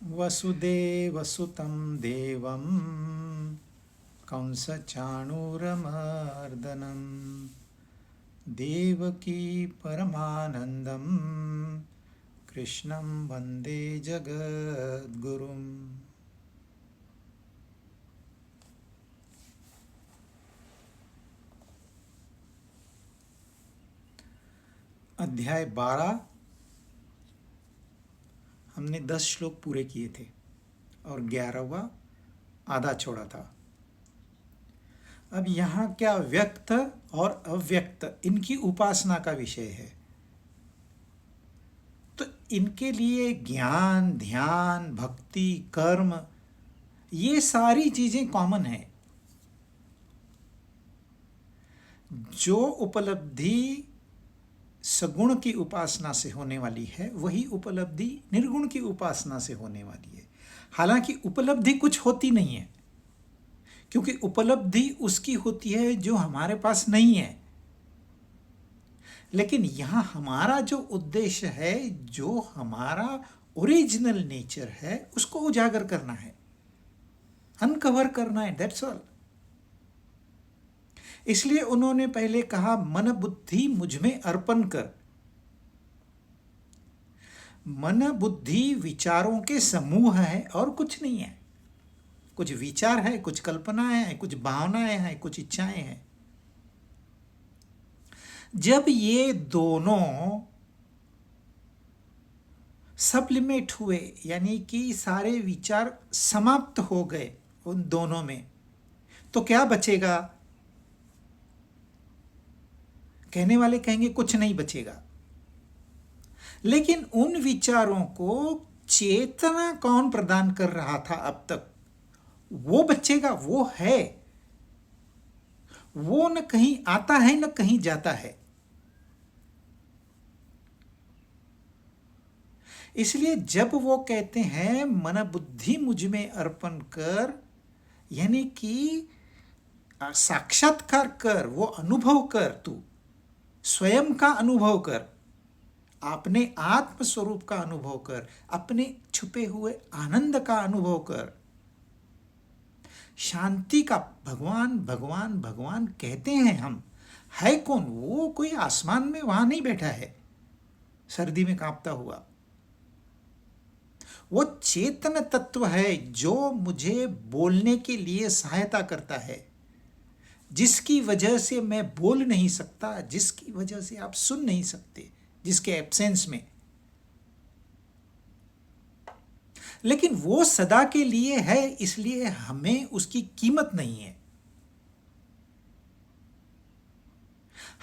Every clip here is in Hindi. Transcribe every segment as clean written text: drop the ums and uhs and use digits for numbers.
वसुदेवसुतं देवं कंसचाणूरमर्दनं देवकी परमानन्दं कृष्णं वन्दे जगद्गुरुम्। अध्याय 12 हमने 10 श्लोक पूरे किए थे और 11वां आधा छोड़ा था। अब यहाँ क्या व्यक्त और अव्यक्त इनकी उपासना का विषय है, तो इनके लिए ज्ञान, ध्यान, भक्ति, कर्म ये सारी चीजें कॉमन है। जो उपलब्धि सगुण की उपासना से होने वाली है वही उपलब्धि निर्गुण की उपासना से होने वाली है। हालांकि उपलब्धि कुछ होती नहीं है, क्योंकि उपलब्धि उसकी होती है जो हमारे पास नहीं है। लेकिन यहां हमारा जो उद्देश्य है, जो हमारा ओरिजिनल नेचर है, उसको उजागर करना है, अनकवर करना है, दैट्स ऑल। इसलिए उन्होंने पहले कहा मन बुद्धि मुझ में अर्पण कर। मन बुद्धि विचारों के समूह है और कुछ नहीं है। कुछ विचार है, कुछ कल्पनाएं हैं, कुछ भावनाएं हैं, कुछ इच्छाएं हैं। जब ये दोनों सब्लिमेट हुए, यानी कि सारे विचार समाप्त हो गए उन दोनों में, तो क्या बचेगा? कहने वाले कहेंगे कुछ नहीं बचेगा। लेकिन उन विचारों को चेतना कौन प्रदान कर रहा था अब तक, वो बचेगा, वो है। वो न कहीं आता है न कहीं जाता है। इसलिए जब वो कहते हैं मन बुद्धि मुझ में अर्पण कर, यानी कि साक्षात्कार कर, वो अनुभव कर, तू स्वयं का अनुभव कर, अपने आत्म स्वरूप का अनुभव कर, अपने छुपे हुए आनंद का अनुभव कर, शांति का। भगवान भगवान भगवान कहते हैं हम, है कौन? वो कोई आसमान में वहां नहीं बैठा है सर्दी में कांपता हुआ। वो चेतन तत्व है जो मुझे बोलने के लिए सहायता करता है, जिसकी वजह से मैं बोल नहीं सकता, जिसकी वजह से आप सुन नहीं सकते, जिसके एब्सेंस में। लेकिन वो सदा के लिए है, इसलिए हमें उसकी कीमत नहीं है।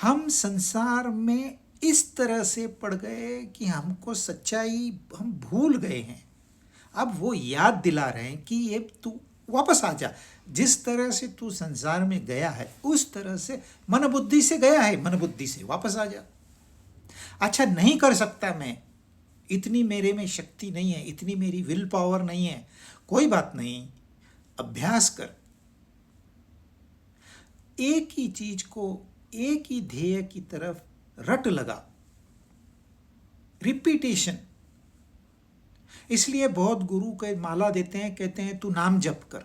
हम संसार में इस तरह से पड़ गए कि हमको सच्चाई हम भूल गए हैं। अब वो याद दिला रहे हैं कि ये तू वापस आ जा, जिस तरह से तू संसार में गया है उस तरह से मन बुद्धि से गया है, मन बुद्धि से वापस आ जा। अच्छा, नहीं कर सकता मैं, इतनी मेरे में शक्ति नहीं है, इतनी मेरी विल पावर नहीं है। कोई बात नहीं, अभ्यास कर। एक ही चीज को, एक ही ध्येय की तरफ रट लगा, रिपीटेशन। इसलिए बहुत गुरु के माला देते हैं, कहते हैं तू नाम जप कर।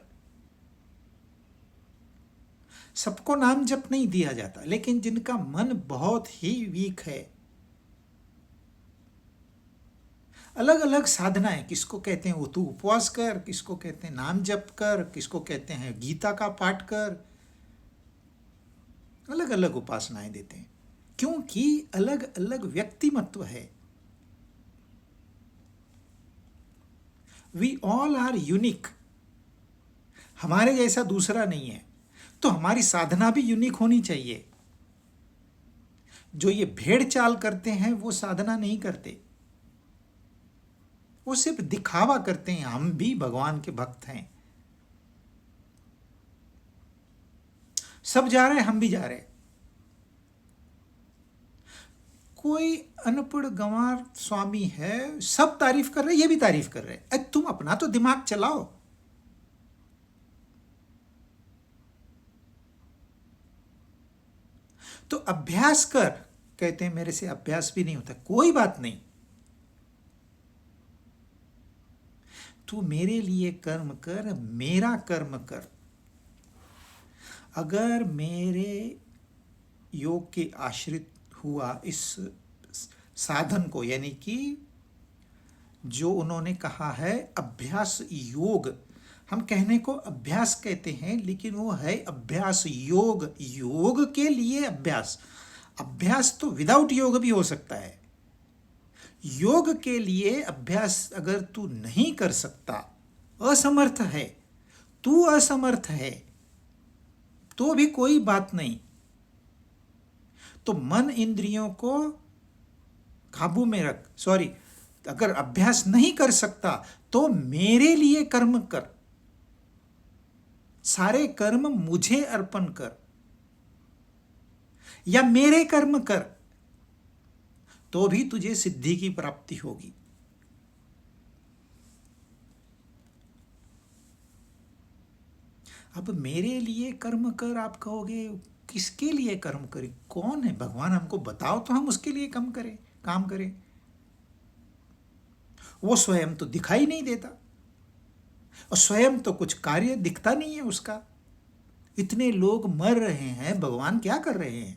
सबको नाम जप नहीं दिया जाता, लेकिन जिनका मन बहुत ही वीक है, अलग अलग साधनाएं, किसको कहते हैं वो तू उपवास कर, किसको कहते हैं नाम जप कर, किसको कहते हैं गीता का पाठ कर, अलग अलग उपासनाएं देते हैं, क्योंकि अलग अलग व्यक्तिमत्व है। वी ऑल आर यूनिक, हमारे जैसा दूसरा नहीं है। तो हमारी साधना भी यूनिक होनी चाहिए। जो ये भेड़ चाल करते हैं वो साधना नहीं करते, वो सिर्फ दिखावा करते हैं, हम भी भगवान के भक्त हैं, सब जा रहे हैं, हम भी जा रहे हैं। कोई अनपढ़ गंवार स्वामी है, सब तारीफ कर रहे, ये भी तारीफ कर रहे। अरे तुम अपना तो दिमाग चलाओ। तो अभ्यास कर, कहते हैं मेरे से अभ्यास भी नहीं होता। कोई बात नहीं, तू मेरे लिए कर्म कर, मेरा कर्म कर। अगर मेरे योग के आश्रित हुआ इस साधन को, यानी कि जो उन्होंने कहा है अभ्यास योग, हम कहने को अभ्यास कहते हैं लेकिन वो है अभ्यास योग। योग के लिए अभ्यास, अभ्यास तो विदाउट योग भी हो सकता है। योग के लिए अभ्यास अगर तू नहीं कर सकता, असमर्थ है, तू असमर्थ है, तो भी कोई बात नहीं। तो मन इंद्रियों को काबू में रख। सॉरी, अगर अभ्यास नहीं कर सकता तो मेरे लिए कर्म कर, सारे कर्म मुझे अर्पण कर या मेरे कर्म कर, तो भी तुझे सिद्धि की प्राप्ति होगी। अब मेरे लिए कर्म कर आप कहोगे, किसके लिए कर्म करें? कौन है भगवान? हमको बताओ तो हम उसके लिए काम करें। वो स्वयं तो दिखाई नहीं देता और स्वयं तो कुछ कार्य दिखता नहीं है उसका। इतने लोग मर रहे हैं, भगवान क्या कर रहे हैं?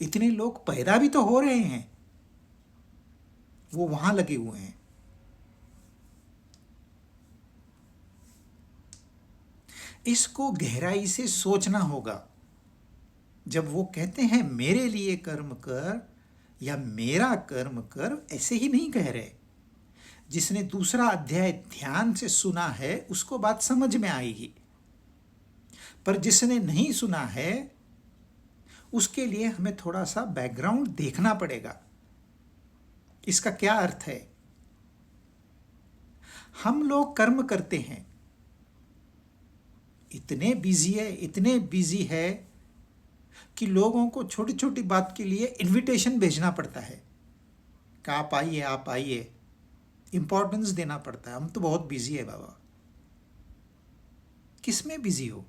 इतने लोग पैदा भी तो हो रहे हैं, वो वहां लगे हुए हैं। इसको गहराई से सोचना होगा। जब वो कहते हैं मेरे लिए कर्म कर या मेरा कर्म कर, ऐसे ही नहीं कह रहे। जिसने दूसरा अध्याय ध्यान से सुना है उसको बात समझ में आएगी, पर जिसने नहीं सुना है उसके लिए हमें थोड़ा सा बैकग्राउंड देखना पड़ेगा। इसका क्या अर्थ है? हम लोग कर्म करते हैं, इतने बिजी है कि लोगों को छोटी छोटी बात के लिए इनविटेशन भेजना पड़ता है कि आप आइए, इंपॉर्टेंस देना पड़ता है। हम तो बहुत बिजी है बाबा। किस में बिजी हो?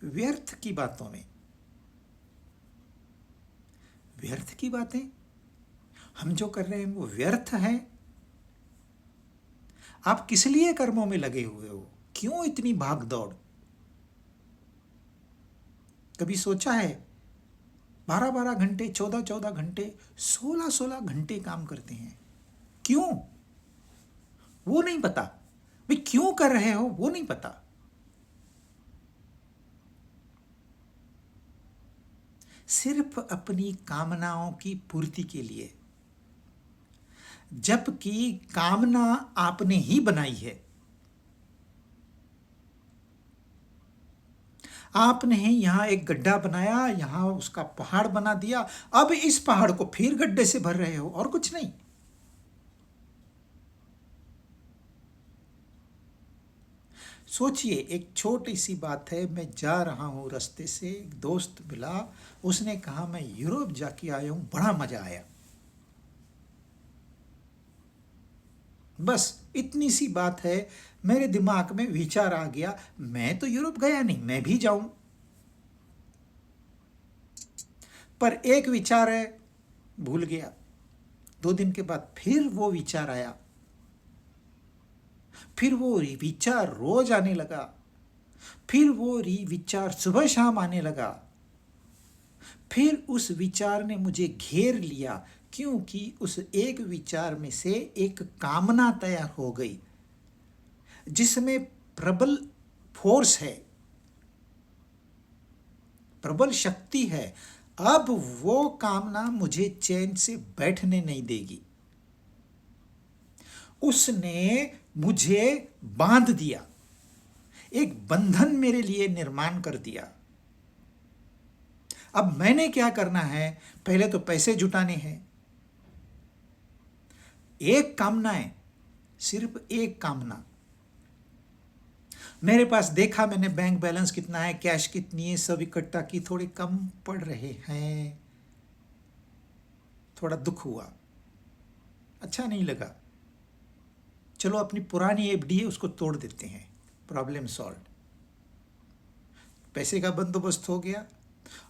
व्यर्थ की बातों में। व्यर्थ की बातें हम जो कर रहे हैं वो व्यर्थ है। आप किस लिए कर्मों में लगे हुए हो? क्यों इतनी भाग दौड़? कभी सोचा है 12-12 घंटे, 14-14 घंटे, 16-16 घंटे काम करते हैं, क्यों? वो नहीं पता। भाई क्यों कर रहे हो वो नहीं पता। सिर्फ अपनी कामनाओं की पूर्ति के लिए, जबकि कामना आपने ही बनाई है। आपने यहां एक गड्ढा बनाया, यहां उसका पहाड़ बना दिया, अब इस पहाड़ को फिर गड्ढे से भर रहे हो, और कुछ नहीं। सोचिए, एक छोटी सी बात है। मैं जा रहा हूं रास्ते से, एक दोस्त मिला, उसने कहा मैं यूरोप जाके आया हूं, बड़ा मजा आया। बस इतनी सी बात है, मेरे दिमाग में विचार आ गया, मैं तो यूरोप गया नहीं, मैं भी जाऊं। पर एक विचार है, भूल गया। 2 दिन के बाद फिर वो विचार आया, फिर वो विचार रोज आने लगा, फिर वो विचार सुबह शाम आने लगा। फिर उस विचार ने मुझे घेर लिया, क्योंकि उस एक विचार में से एक कामना तैयार हो गई जिसमें प्रबल फोर्स है, प्रबल शक्ति है। अब वो कामना मुझे चैन से बैठने नहीं देगी। उसने मुझे बांध दिया, एक बंधन मेरे लिए निर्माण कर दिया। अब मैंने क्या करना है? पहले तो पैसे जुटाने हैं। एक कामना है, सिर्फ एक कामना। मेरे पास देखा मैंने बैंक बैलेंस कितना है, कैश कितनी है, सब इकट्ठा की, थोड़े कम पड़ रहे हैं। थोड़ा दुख हुआ, अच्छा नहीं लगा। चलो अपनी पुरानी एफडी है उसको तोड़ देते हैं, प्रॉब्लम सॉल्व। पैसे का बंदोबस्त हो गया,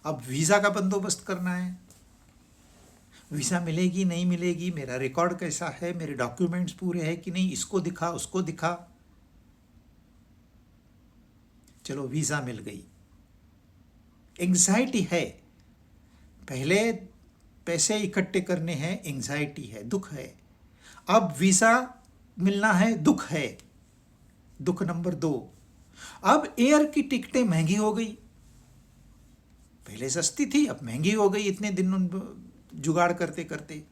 अब वीज़ा का बंदोबस्त करना है। वीज़ा मिलेगी नहीं मिलेगी, मेरा रिकॉर्ड कैसा है, मेरे डॉक्यूमेंट्स पूरे हैं कि नहीं, इसको दिखा उसको दिखा। चलो वीज़ा मिल गई, एंग्जाइटी है, पहले पैसे इकट्ठे करने हैं, एंग्जाइटी है, दुख है। अब वीज़ा मिलना है, दुख है, दुख नंबर 2। अब एयर की टिकटें महंगी हो गई, पहले सस्ती थी अब महंगी हो गई, इतने दिन जुगाड़ करते करते।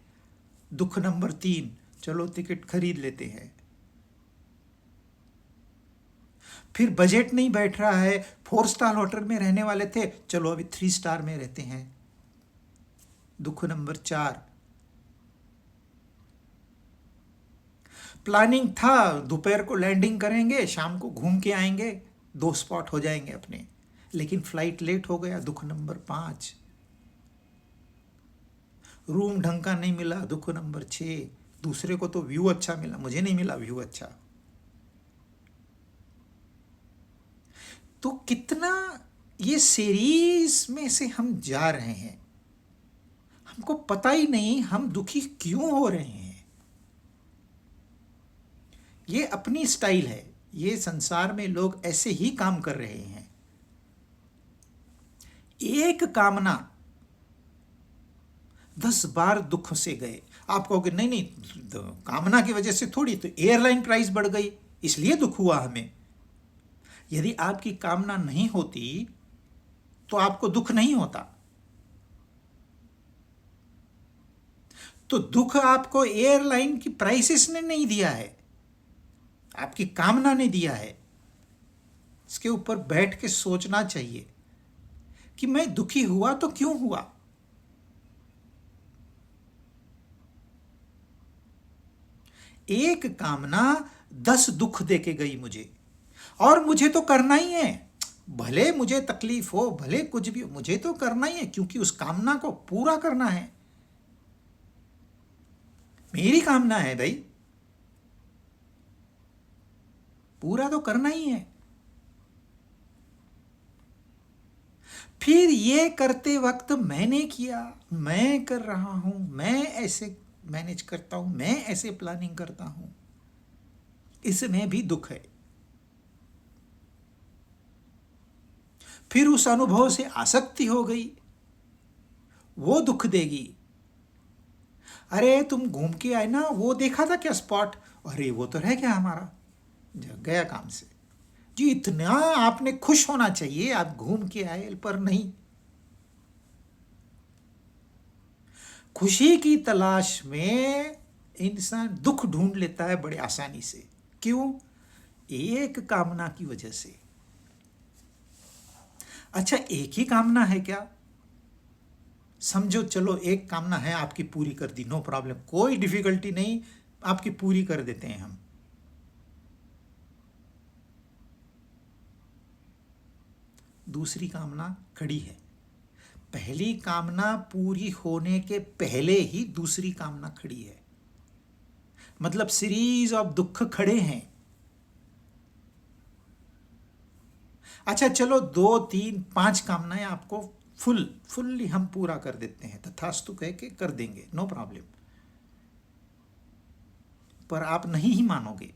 दुख नंबर 3, चलो टिकट खरीद लेते हैं। फिर बजट नहीं बैठ रहा है, 4 स्टार होटल में रहने वाले थे, चलो अभी 3 स्टार में रहते हैं। दुख नंबर 4, प्लानिंग था दोपहर को लैंडिंग करेंगे, शाम को घूम के आएंगे, 2 स्पॉट हो जाएंगे अपने, लेकिन फ्लाइट लेट हो गया। दुख नंबर 5, रूम ढंग का नहीं मिला। दुख नंबर 6, दूसरे को तो व्यू अच्छा मिला, मुझे नहीं मिला व्यू अच्छा। तो कितना ये सीरीज में से हम जा रहे हैं, हमको पता ही नहीं हम दुखी क्यों हो रहे हैं। ये अपनी स्टाइल है, ये संसार में लोग ऐसे ही काम कर रहे हैं। एक कामना 10 बार दुख से गए। आप कहोगे नहीं नहीं, तो कामना की वजह से थोड़ी, तो एयरलाइन प्राइस बढ़ गई इसलिए दुख हुआ हमें। यदि आपकी कामना नहीं होती तो आपको दुख नहीं होता। तो दुख आपको एयरलाइन की प्राइसेस ने नहीं दिया है, आपकी कामना ने दिया है। इसके ऊपर बैठ के सोचना चाहिए कि मैं दुखी हुआ तो क्यों हुआ। एक कामना 10 दुख देके गई मुझे, और मुझे तो करना ही है, भले मुझे तकलीफ हो, भले कुछ भी हो, मुझे तो करना ही है, क्योंकि उस कामना को पूरा करना है। मेरी कामना है भाई, पूरा तो करना ही है। फिर ये करते वक्त मैंने किया, मैं कर रहा हूं, मैं ऐसे मैनेज करता हूं, मैं ऐसे प्लानिंग करता हूं, इसमें भी दुख है। फिर उस अनुभव से आसक्ति हो गई, वो दुख देगी। अरे तुम घूम के आए ना, वो देखा था क्या स्पॉट, अरे वो तो रह गया हमारा, गया काम से। जी इतना आपने खुश होना चाहिए, आप घूम के आए, पर नहीं। खुशी की तलाश में इंसान दुख ढूंढ लेता है बड़े आसानी से। क्यों? एक कामना की वजह से। अच्छा, एक ही कामना है क्या? समझो चलो एक कामना है, आपकी पूरी कर दी, नो प्रॉब्लम, कोई डिफिकल्टी नहीं, आपकी पूरी कर देते हैं हम। दूसरी कामना खड़ी है, पहली कामना पूरी होने के पहले ही दूसरी कामना खड़ी है, मतलब सीरीज ऑफ दुख खड़े हैं। अच्छा चलो 2, 3, 5 कामनाएं आपको फुल्ली हम पूरा कर देते हैं, तथास्तु कह के कर देंगे, नो प्रॉब्लम। पर आप नहीं ही मानोगे।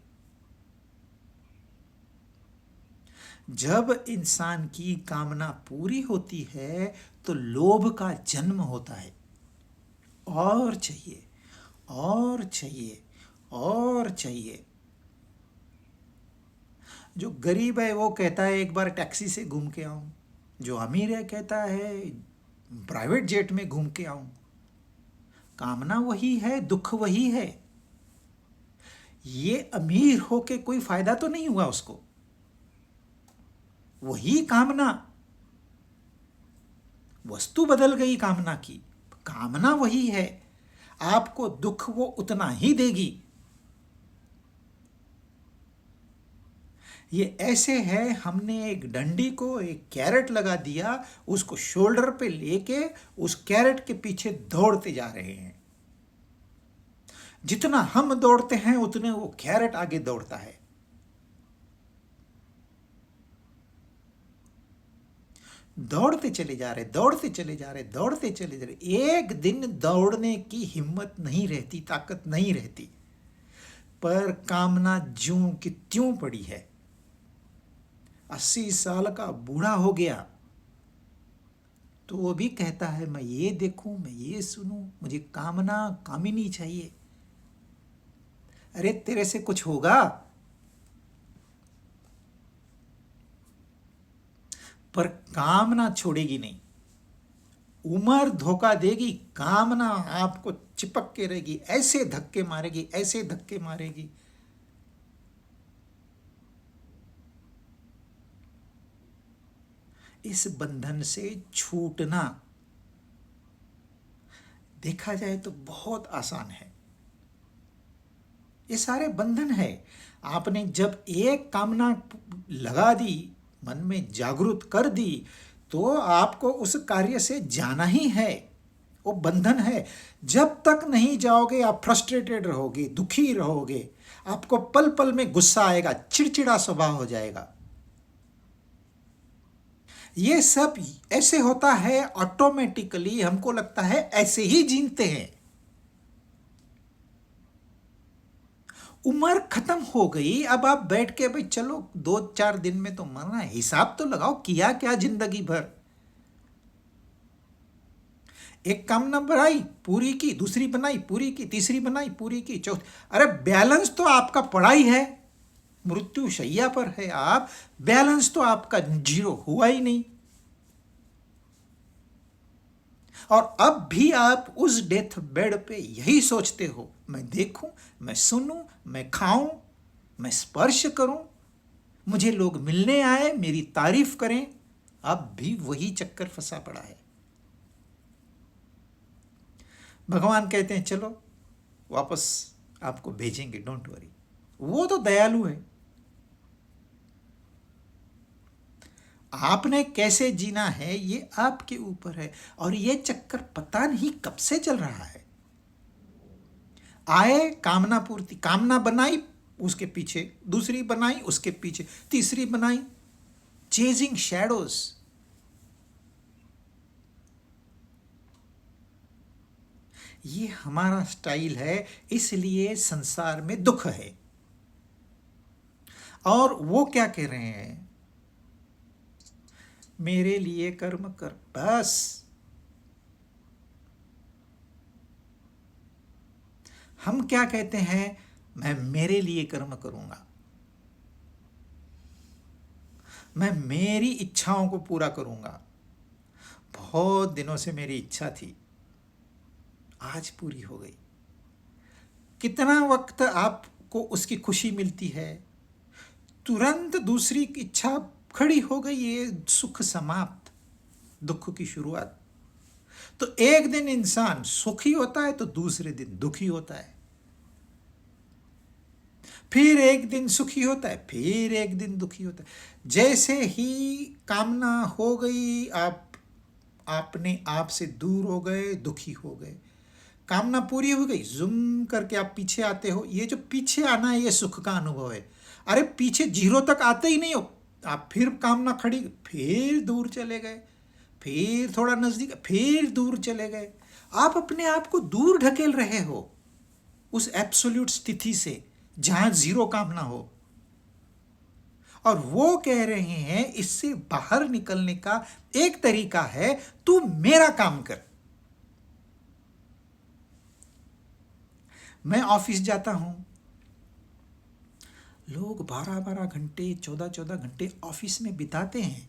जब इंसान की कामना पूरी होती है तो लोभ का जन्म होता है, और चाहिए और चाहिए और चाहिए। जो गरीब है वो कहता है एक बार टैक्सी से घूम के आऊं, जो अमीर है कहता है प्राइवेट जेट में घूम के आऊं। कामना वही है, दुख वही है। ये अमीर होके कोई फायदा तो नहीं हुआ उसको, वही कामना, वस्तु बदल गई कामना की, कामना वही है, आपको दुख वो उतना ही देगी। ये ऐसे है, हमने एक डंडी को एक कैरेट लगा दिया, उसको शोल्डर पे लेके उस कैरेट के पीछे दौड़ते जा रहे हैं। जितना हम दौड़ते हैं उतने वो कैरेट आगे दौड़ता है। दौड़ते चले जा रहे, दौड़ते चले जा रहे, दौड़ते चले जा रहे। एक दिन दौड़ने की हिम्मत नहीं रहती, ताकत नहीं रहती, पर कामना ज्यों की त्यों पड़ी है। 80 साल का बूढ़ा हो गया तो वो भी कहता है मैं ये देखूं, मैं ये सुनूं, मुझे कामना कामिनी चाहिए। अरे तेरे से कुछ होगा? पर कामना छोड़ेगी नहीं। उम्र धोखा देगी, कामना आपको चिपक के रहेगी, ऐसे धक्के मारेगी, ऐसे धक्के मारेगी। इस बंधन से छूटना देखा जाए तो बहुत आसान है। ये सारे बंधन है। आपने जब एक कामना लगा दी, मन में जागृत कर दी, तो आपको उस कार्य से जाना ही है। वो बंधन है। जब तक नहीं जाओगे आप फ्रस्ट्रेटेड रहोगे, दुखी रहोगे, आपको पल पल में गुस्सा आएगा, चिड़चिड़ा स्वभाव हो जाएगा। ये सब ऐसे होता है ऑटोमेटिकली, हमको लगता है ऐसे ही जीते हैं। उम्र खत्म हो गई, अब आप बैठ के भाई चलो 2-4 दिन में तो मरना है, हिसाब तो लगाओ किया क्या जिंदगी भर। एक कामना बनाई पूरी की, दूसरी बनाई पूरी की, तीसरी बनाई पूरी की, चौथी। अरे बैलेंस तो आपका पड़ा ही है, मृत्यु शैया पर है आप, बैलेंस तो आपका 0 हुआ ही नहीं। और अब भी आप उस डेथ बेड पे यही सोचते हो, मैं देखूं, मैं सुनूं, मैं खाऊं, मैं स्पर्श करूं, मुझे लोग मिलने आए, मेरी तारीफ करें। अब भी वही चक्कर फंसा पड़ा है। भगवान कहते हैं चलो वापस आपको भेजेंगे, डोंट वरी। वो तो दयालु है। आपने कैसे जीना है ये आपके ऊपर है। और ये चक्कर पता नहीं कब से चल रहा है। आए कामना पूर्ति, कामना बनाई उसके पीछे, दूसरी बनाई उसके पीछे, तीसरी बनाई, चेजिंग शैडोज। ये हमारा स्टाइल है, इसलिए संसार में दुख है। और वो क्या कह रहे हैं? मेरे लिए कर्म कर, बस। हम क्या कहते हैं? मैं मेरे लिए कर्म करूंगा, मैं मेरी इच्छाओं को पूरा करूंगा। बहुत दिनों से मेरी इच्छा थी, आज पूरी हो गई। कितना वक्त आपको उसकी खुशी मिलती है, तुरंत दूसरी इच्छा खड़ी हो गई, ये सुख समाप्त, दुख की शुरुआत। तो एक दिन इंसान सुखी होता है तो दूसरे दिन दुखी होता है, फिर एक दिन सुखी होता है, फिर एक दिन दुखी होता है। जैसे ही कामना हो गई, आपने आप से दूर हो गए, दुखी हो गए। कामना पूरी हो गई, जुम करके आप पीछे आते हो। ये जो पीछे आना है ये सुख का अनुभव है। अरे पीछे 0 तक आते ही नहीं हो, आप फिर कामना खड़ी, फिर दूर चले गए, फिर थोड़ा नजदीक, फिर दूर चले गए। आप अपने आप को दूर ढकेल रहे हो उस एब्सोल्यूट स्थिति से जहां 0 कामना हो। और वो कह रहे हैं इससे बाहर निकलने का एक तरीका है, तू मेरा काम कर। मैं ऑफिस जाता हूं, लोग 12-12 घंटे, 14-14 घंटे ऑफिस में बिताते हैं,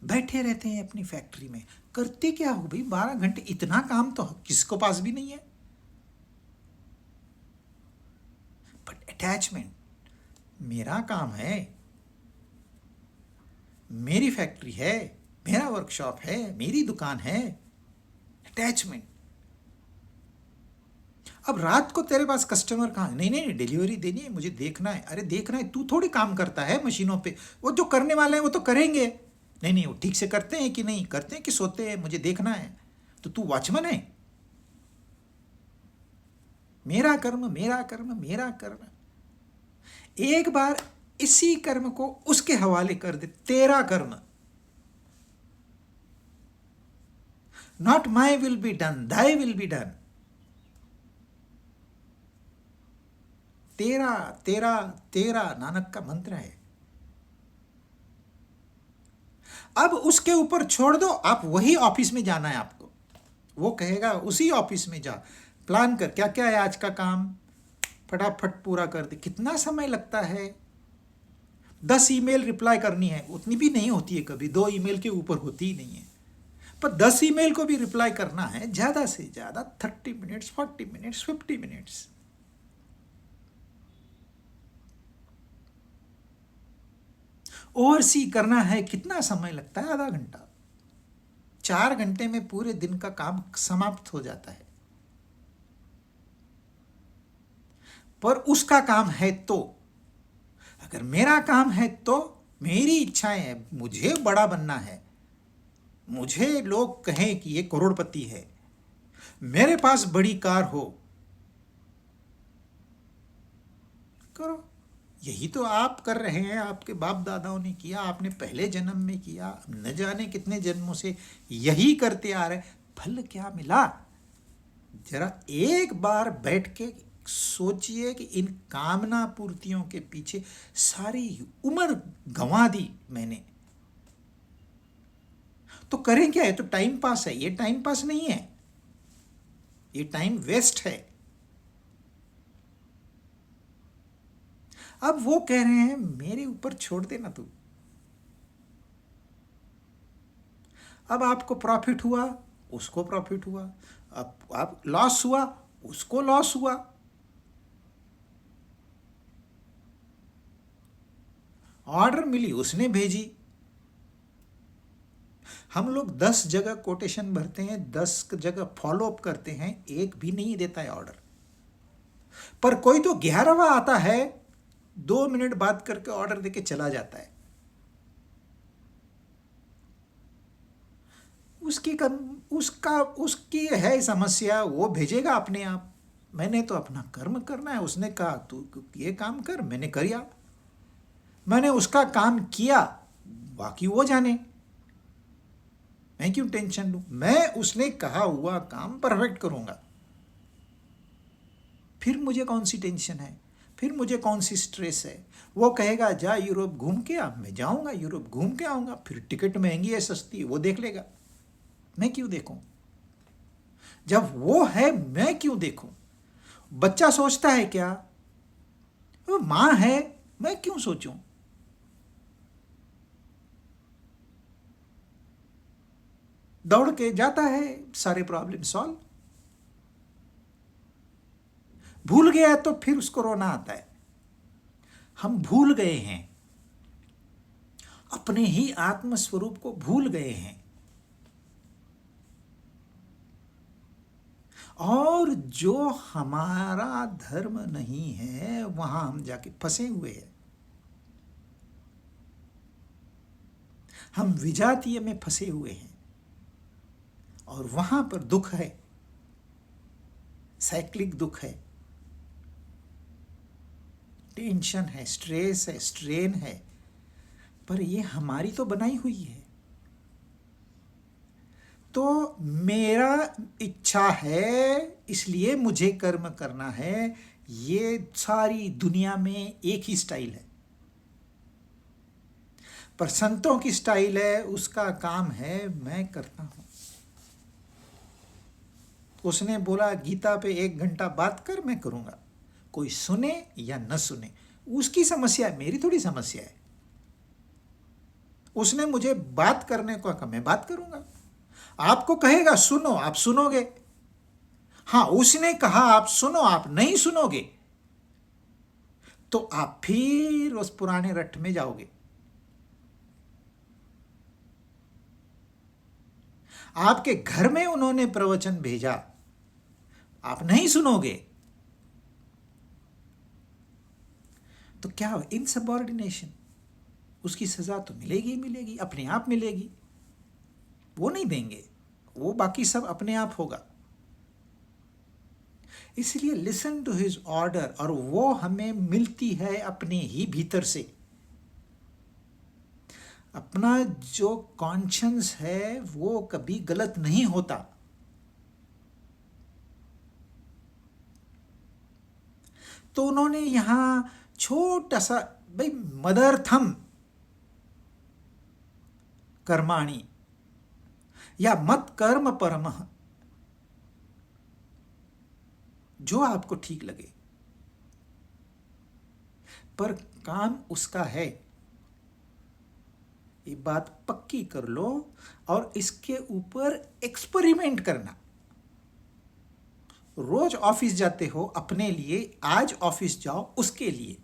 बैठे रहते हैं अपनी फैक्ट्री में। करते क्या हो भाई 12 घंटे? इतना काम तो किसको पास भी नहीं है। बट अटैचमेंट, मेरा काम है, मेरी फैक्ट्री है, मेरा वर्कशॉप है, मेरी दुकान है। अटैचमेंट। अब रात को तेरे पास कस्टमर कहाँ? नहीं नहीं, डिलीवरी देनी है, मुझे देखना है। अरे देखना है, तू थोड़ी काम करता है मशीनों पे, वो जो करने वाले हैं वो तो करेंगे। नहीं नहीं, वो ठीक से करते हैं कि नहीं करते हैं कि सोते हैं, मुझे देखना है। तो तू वॉचमैन है। मेरा कर्म, मेरा कर्म, मेरा कर्म। एक बार इसी कर्म को उसके हवाले कर दे, तेरा कर्म, not my will be done, thy will be done, तेरा तेरा तेरा नानक का मंत्र है। अब उसके ऊपर छोड़ दो, आप वही ऑफिस में जाना है आपको, वो कहेगा उसी ऑफिस में जा, प्लान कर क्या क्या है आज का काम, फटाफट पूरा कर दे। कितना समय लगता है, 10 ईमेल रिप्लाई करनी है, उतनी भी नहीं होती है, कभी 2 ईमेल के ऊपर होती ही नहीं है, पर 10 ईमेल को भी रिप्लाई करना है, ज़्यादा से ज़्यादा 30 मिनट्स, 40 मिनट्स, 50 मिनट्स। ओवरसी करना है, कितना समय लगता है, आधा घंटा। 4 घंटे में पूरे दिन का काम समाप्त हो जाता है। पर उसका काम है तो, अगर मेरा काम है तो, मेरी इच्छाएं हैं, मुझे बड़ा बनना है, मुझे लोग कहें कि ये करोड़पति है, मेरे पास बड़ी कार हो, करो। यही तो आप कर रहे हैं, आपके बाप दादाओं ने किया, आपने पहले जन्म में किया, न जाने कितने जन्मों से यही करते आ रहे। फल क्या मिला? जरा एक बार बैठ के सोचिए कि इन कामना पूर्तियों के पीछे सारी उम्र गंवा दी मैंने, तो करें क्या? है तो टाइम पास है, ये टाइम पास नहीं है, ये टाइम वेस्ट है। अब वो कह रहे हैं मेरे ऊपर छोड़ देना तू। अब आपको प्रॉफिट हुआ, उसको प्रॉफिट हुआ, अब आप लॉस हुआ, उसको लॉस हुआ। ऑर्डर मिली, उसने भेजी। हम लोग 10 जगह कोटेशन भरते हैं, 10 जगह फॉलो अप करते हैं, एक भी नहीं देता है ऑर्डर। पर कोई तो 11वां आता है, 2 मिनट बात करके ऑर्डर देके चला जाता है। उसकी है समस्या, वो भेजेगा अपने आप। मैंने तो अपना कर्म करना है, उसने कहा तू ये काम कर, मैंने किया, मैंने उसका काम किया, बाकी वो जाने, मैं क्यों टेंशन लूं? मैं उसने कहा हुआ काम परफेक्ट करूंगा, फिर मुझे कौन सी टेंशन है, फिर मुझे कौन सी स्ट्रेस है? वो कहेगा जा यूरोप घूम के आ, मैं जाऊंगा यूरोप घूम के आऊंगा, फिर टिकट महंगी है सस्ती, वो देख लेगा, मैं क्यों देखूं? जब वो है मैं क्यों देखूं? बच्चा सोचता है क्या, वो मां है, मैं क्यों सोचूं? दौड़ के जाता है, सारे प्रॉब्लम सॉल्व। भूल गया तो फिर उसको रोना आता है। हम भूल गए हैं, अपने ही आत्म स्वरूप को भूल गए हैं, और जो हमारा धर्म नहीं है वहां हम जाके फंसे हुए हैं। हम विजातीय में फंसे हुए हैं और वहां पर दुख है, साइक्लिक दुख है, टेंशन है, स्ट्रेस है, स्ट्रेन है, पर ये हमारी तो बनाई हुई है। तो मेरा इच्छा है इसलिए मुझे कर्म करना है, ये सारी दुनिया में एक ही स्टाइल है। पर संतों की स्टाइल है, उसका काम है मैं करता हूं। उसने बोला गीता पे 1 घंटा बात कर, मैं करूंगा, कोई सुने या न सुने उसकी समस्या है, मेरी थोड़ी समस्या है। उसने मुझे बात करने को कहा, मैं बात करूंगा। आपको कहेगा सुनो, आप सुनोगे। हाँ, उसने कहा आप सुनो, आप नहीं सुनोगे तो आप फिर उस पुराने रट में जाओगे। आपके घर में उन्होंने प्रवचन भेजा, आप नहीं सुनोगे तो क्या हो? इनसबऑर्डिनेशन, उसकी सजा तो मिलेगी ही मिलेगी, अपने आप मिलेगी, वो नहीं देंगे, वो बाकी सब अपने आप होगा। इसलिए लिसन टू हिज ऑर्डर, और वो हमें मिलती है अपने ही भीतर से। अपना जो कॉन्शियंस है वो कभी गलत नहीं होता। तो उन्होंने यहां छोटा सा, भाई मदर्थम कर्माणि या मत कर्म परमः, जो आपको ठीक लगे, पर काम उसका है, ये बात पक्की कर लो। और इसके ऊपर एक्सपेरिमेंट करना। रोज ऑफिस जाते हो अपने लिए, आज ऑफिस जाओ उसके लिए,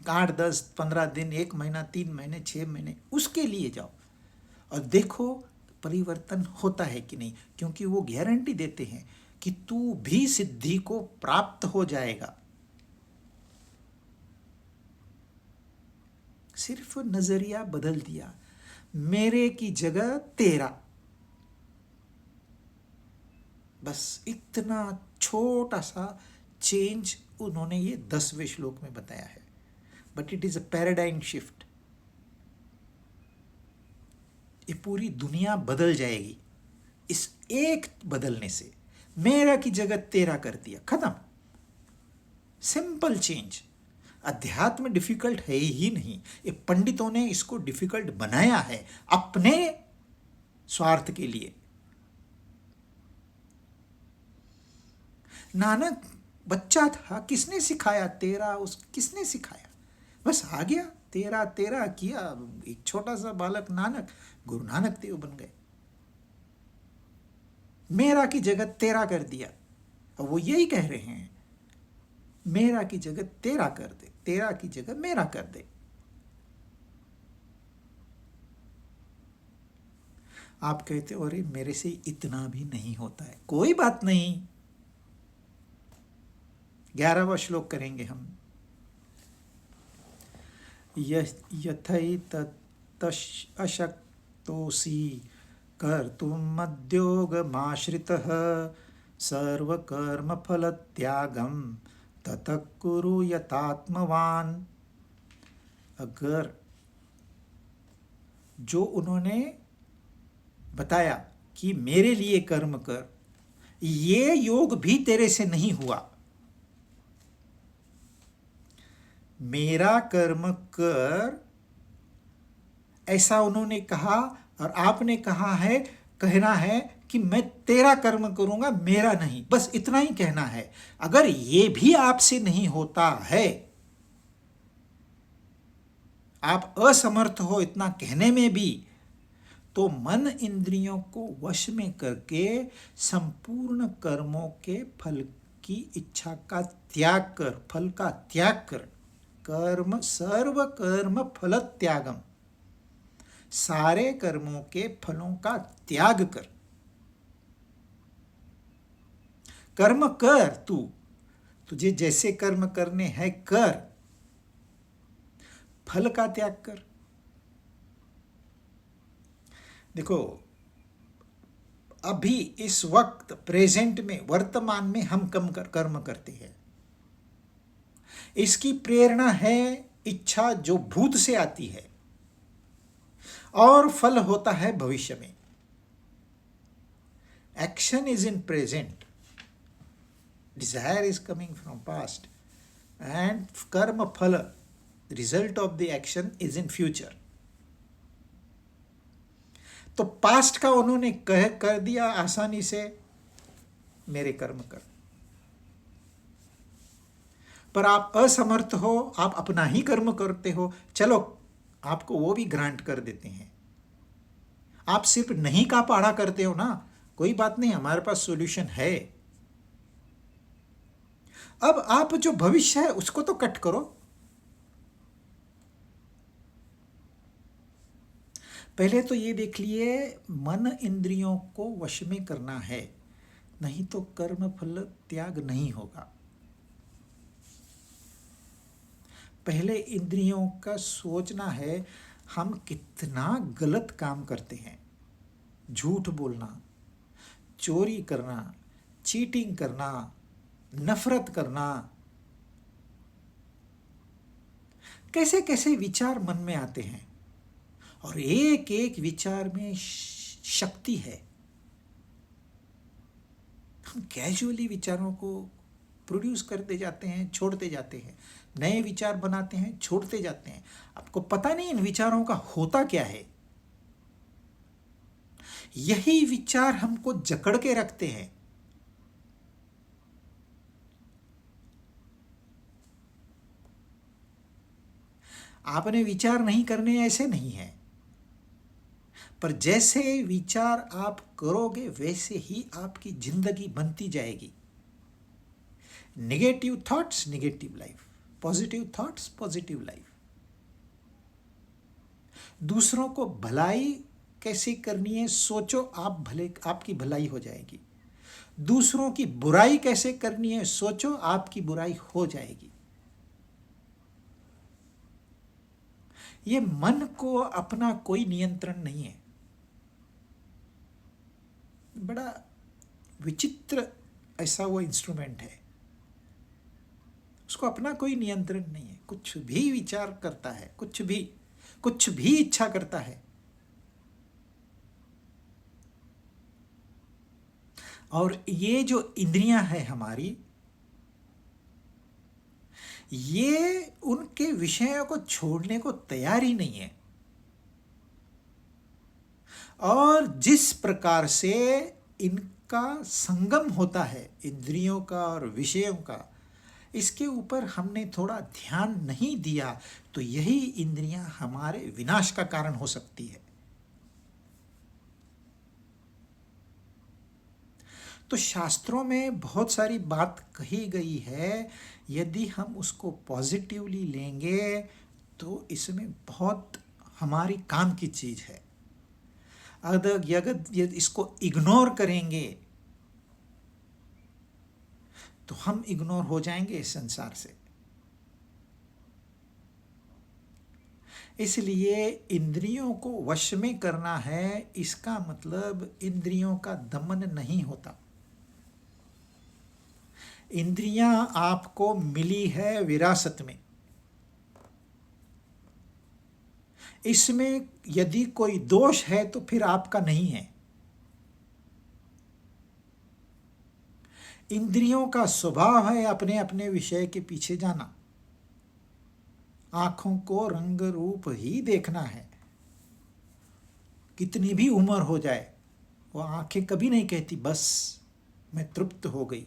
8 10 15 दिन, 1 महीना, 3 महीने, 6 महीने उसके लिए जाओ और देखो परिवर्तन होता है कि नहीं। क्योंकि वो गारंटी देते हैं कि तू भी सिद्धि को प्राप्त हो जाएगा। सिर्फ नजरिया बदल दिया, मेरे की जगह तेरा, बस इतना छोटा सा चेंज उन्होंने ये 10वें श्लोक में बताया है। But it is a paradigm shift. ये पूरी दुनिया बदल जाएगी इस एक बदलने से। मेरा की जगह तेरा कर दिया, खत्म। Simple change. अध्यात्म डिफिकल्ट है ही नहीं, ये पंडितों ने इसको डिफिकल्ट बनाया है अपने स्वार्थ के लिए। नानक बच्चा था, किसने सिखाया? तेरा, उस किसने सिखाया? बस आ गया, तेरा तेरा किया। एक छोटा सा बालक नानक, गुरु नानक देव बन गए। मेरा की जगह तेरा कर दिया। और वो यही कह रहे हैं, मेरा की जगह तेरा कर दे, तेरा की जगह मेरा कर दे। आप कहते हो अरे मेरे से इतना भी नहीं होता है, कोई बात नहीं। 11वां श्लोक करेंगे हम। यथैतदशक्तोऽसि कर्तुं मद्योगमाश्रितः सर्वकर्मफलत्यागं ततः कुरु यथात्मवान्। अगर जो उन्होंने बताया कि मेरे लिए कर्म कर, ये योग भी तेरे से नहीं हुआ। मेरा कर्म कर ऐसा उन्होंने कहा, और आपने कहा है, कहना है कि मैं तेरा कर्म करूंगा, मेरा नहीं। बस इतना ही कहना है। अगर ये भी आपसे नहीं होता है, आप असमर्थ हो इतना कहने में भी, तो मन इंद्रियों को वश में करके संपूर्ण कर्मों के फल की इच्छा का त्याग कर, फल का त्याग कर। कर्म सर्व कर्म फल त्यागम, सारे कर्मों के फलों का त्याग कर। कर्म कर, तू तुझे जैसे कर्म करने हैं कर, फल का त्याग कर। देखो अभी इस वक्त प्रेजेंट में, वर्तमान में हम कर्म करते हैं, इसकी प्रेरणा है इच्छा जो भूत से आती है, और फल होता है भविष्य में। Action is in present, desire is coming from past, and कर्म फल, result of the action is in future. तो पास्ट का उन्होंने कर दिया आसानी से, मेरे कर्म कर। पर आप असमर्थ हो, आप अपना ही कर्म करते हो, चलो आपको वो भी ग्रांट कर देते हैं। आप सिर्फ नहीं का पढ़ा करते हो ना, कोई बात नहीं, हमारे पास सॉल्यूशन है। अब आप जो भविष्य है उसको तो कट करो। पहले तो ये देख लिए, मन इंद्रियों को वश में करना है, नहीं तो कर्म फल त्याग नहीं होगा। पहले इंद्रियों का सोचना है हम कितना गलत काम करते हैं। झूठ बोलना, चोरी करना, चीटिंग करना, नफरत करना, कैसे कैसे विचार मन में आते हैं और एक एक विचार में शक्ति है। हम कैजुअली विचारों को प्रोड्यूस करते जाते हैं, छोड़ते जाते हैं, नए विचार बनाते हैं, छोड़ते जाते हैं। आपको पता नहीं इन विचारों का होता क्या है। यही विचार हमको जकड़ के रखते हैं। आपने विचार नहीं करने ऐसे नहीं है, पर जैसे विचार आप करोगे वैसे ही आपकी जिंदगी बनती जाएगी। Negative thoughts negative life, positive thoughts positive life. दूसरों को भलाई कैसे करनी है सोचो, आप भले आपकी भलाई हो जाएगी। दूसरों की बुराई कैसे करनी है सोचो, आपकी बुराई हो जाएगी। ये मन को अपना कोई नियंत्रण नहीं है। बड़ा विचित्र ऐसा वो इंस्ट्रूमेंट है, उसको अपना कोई नियंत्रण नहीं है। कुछ भी विचार करता है, कुछ भी इच्छा करता है। और ये जो इंद्रियां हैं हमारी, ये उनके विषयों को छोड़ने को तैयार ही नहीं है। और जिस प्रकार से इनका संगम होता है, इंद्रियों का और विषयों का, इसके ऊपर हमने थोड़ा ध्यान नहीं दिया तो यही इंद्रियां हमारे विनाश का कारण हो सकती है। तो शास्त्रों में बहुत सारी बात कही गई है, यदि हम उसको पॉजिटिवली लेंगे तो इसमें बहुत हमारी काम की चीज़ है। अगर इसको इग्नोर करेंगे तो हम इग्नोर हो जाएंगे इस संसार से। इसलिए इंद्रियों को वश में करना है, इसका मतलब इंद्रियों का दमन नहीं होता। इंद्रियां आपको मिली है विरासत में। इसमें यदि कोई दोष है तो फिर आपका नहीं है। इंद्रियों का स्वभाव है अपने अपने विषय के पीछे जाना। आंखों को रंग रूप ही देखना है, कितनी भी उम्र हो जाए। वो आंखें कभी नहीं कहती बस मैं तृप्त हो गई।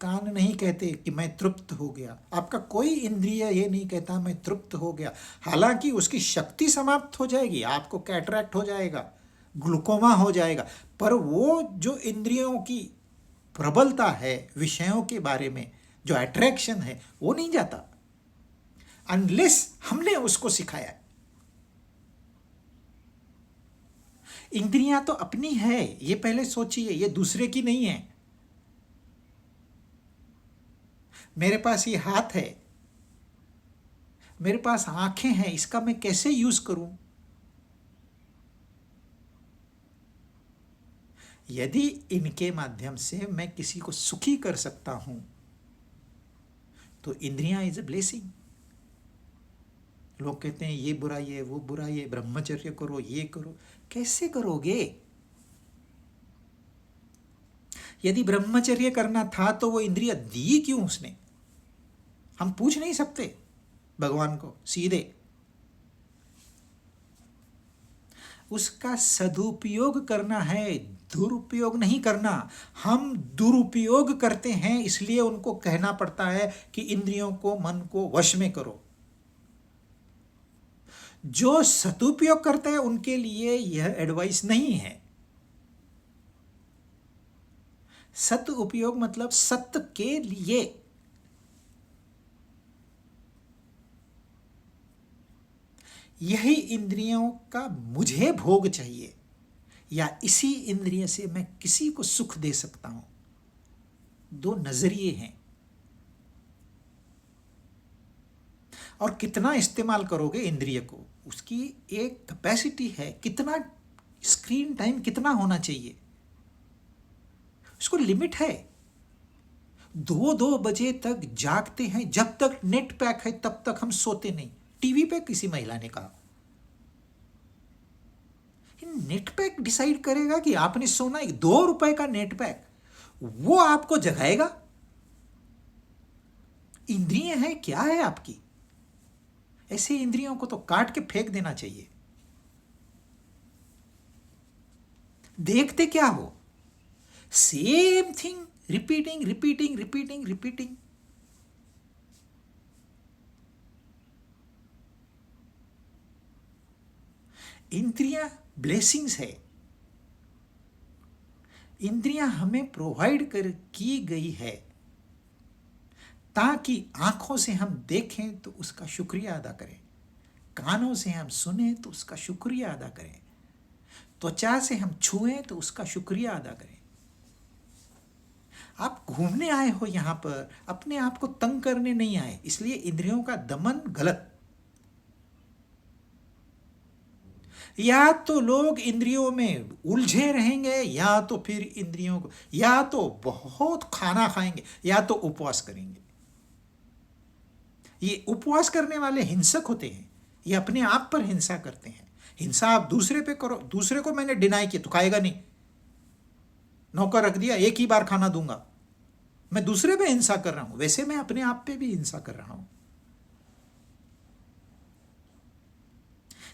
कान नहीं कहते कि मैं तृप्त हो गया। आपका कोई इंद्रिय ये नहीं कहता मैं तृप्त हो गया। हालांकि उसकी शक्ति समाप्त हो जाएगी, आपको कैटरैक्ट हो जाएगा, ग्लूकोमा हो जाएगा, पर वो जो इंद्रियों की प्रबलता है विषयों के बारे में, जो अट्रैक्शन है, वो नहीं जाता अनलेस हमने उसको सिखाया। इंद्रियां तो अपनी है, ये पहले सोचिए, ये दूसरे की नहीं है। मेरे पास ये हाथ है, मेरे पास आंखें हैं, इसका मैं कैसे यूज करूं? यदि इनके माध्यम से मैं किसी को सुखी कर सकता हूं तो इंद्रियां इज अ ब्लेसिंग। लोग कहते हैं ये बुराई है, वो बुराई है, ब्रह्मचर्य करो, ये करो। कैसे करोगे? यदि ब्रह्मचर्य करना था तो वो इंद्रिय दी क्यों उसने? हम पूछ नहीं सकते भगवान को सीधे। उसका सदुपयोग करना है, दुरुपयोग नहीं करना। हम दुरुपयोग करते हैं, इसलिए उनको कहना पड़ता है कि इंद्रियों को, मन को वश में करो। जो सदुपयोग करते हैं उनके लिए यह एडवाइस नहीं है। सत उपयोग मतलब सत्य के लिए। यही इंद्रियों का मुझे भोग चाहिए, या इसी इंद्रिय से मैं किसी को सुख दे सकता हूं। दो नजरिए हैं। और कितना इस्तेमाल करोगे इंद्रिय को, उसकी एक कैपेसिटी है। कितना स्क्रीन टाइम कितना होना चाहिए, उसको लिमिट है। 2-2 बजे तक जागते हैं, जब तक नेट पैक है तब तक हम सोते नहीं। टीवी पे किसी महिला ने कहा, नेट पैक डिसाइड करेगा कि आपने सोना, एक 2 रुपए का नेट पैक वो आपको जगाएगा? इंद्रिय है क्या है आपकी? ऐसे इंद्रियों को तो काट के फेंक देना चाहिए। देखते क्या हो? Same thing, repeating repeating repeating repeating. इंद्रियां ब्लेसिंग्स है। इंद्रियां हमें प्रोवाइड कर की गई है ताकि आंखों से हम देखें तो उसका शुक्रिया अदा करें, कानों से हम सुने तो उसका शुक्रिया अदा करें, त्वचा से हम छुएं तो उसका शुक्रिया अदा करें। आप घूमने आए हो यहां पर, अपने आप को तंग करने नहीं आए, इसलिए इंद्रियों का दमन गलत। या तो लोग इंद्रियों में उलझे रहेंगे, या तो फिर इंद्रियों को, या तो बहुत खाना खाएंगे, या तो उपवास करेंगे। ये उपवास करने वाले हिंसक होते हैं, ये अपने आप पर हिंसा करते हैं। हिंसा आप दूसरे पे करो, दूसरे को मैंने डिनाई किया तो खाएगा नहीं, नौकर रख दिया, एक ही बार खाना दूंगा, मैं दूसरे पे हिंसा कर रहा हूं, वैसे मैं अपने आप पे भी हिंसा कर रहा हूं।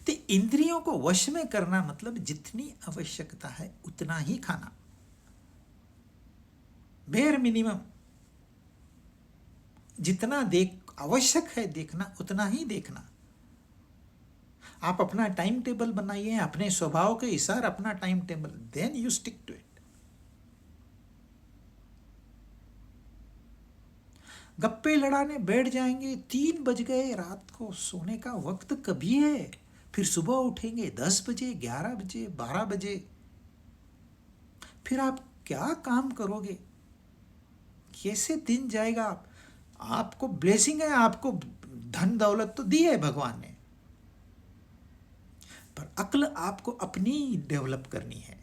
तो इंद्रियों को वश में करना मतलब जितनी आवश्यकता है उतना ही खाना, बेयर मिनिमम, जितना आवश्यक है देखना उतना ही देखना। आप अपना टाइम टेबल बनाइए, अपने स्वभाव के हिसाब अपना time table, then you stick to it. गप्पे लड़ाने बैठ जाएंगे, 3 बज गए रात को, सोने का वक्त कभी है, फिर सुबह उठेंगे 10 बजे, 11 बजे, 12 बजे, फिर आप क्या काम करोगे? कैसे दिन जाएगा? आपको ब्लेसिंग है, आपको धन दौलत तो दी है भगवान ने, पर अक्ल आपको अपनी डेवलप करनी है,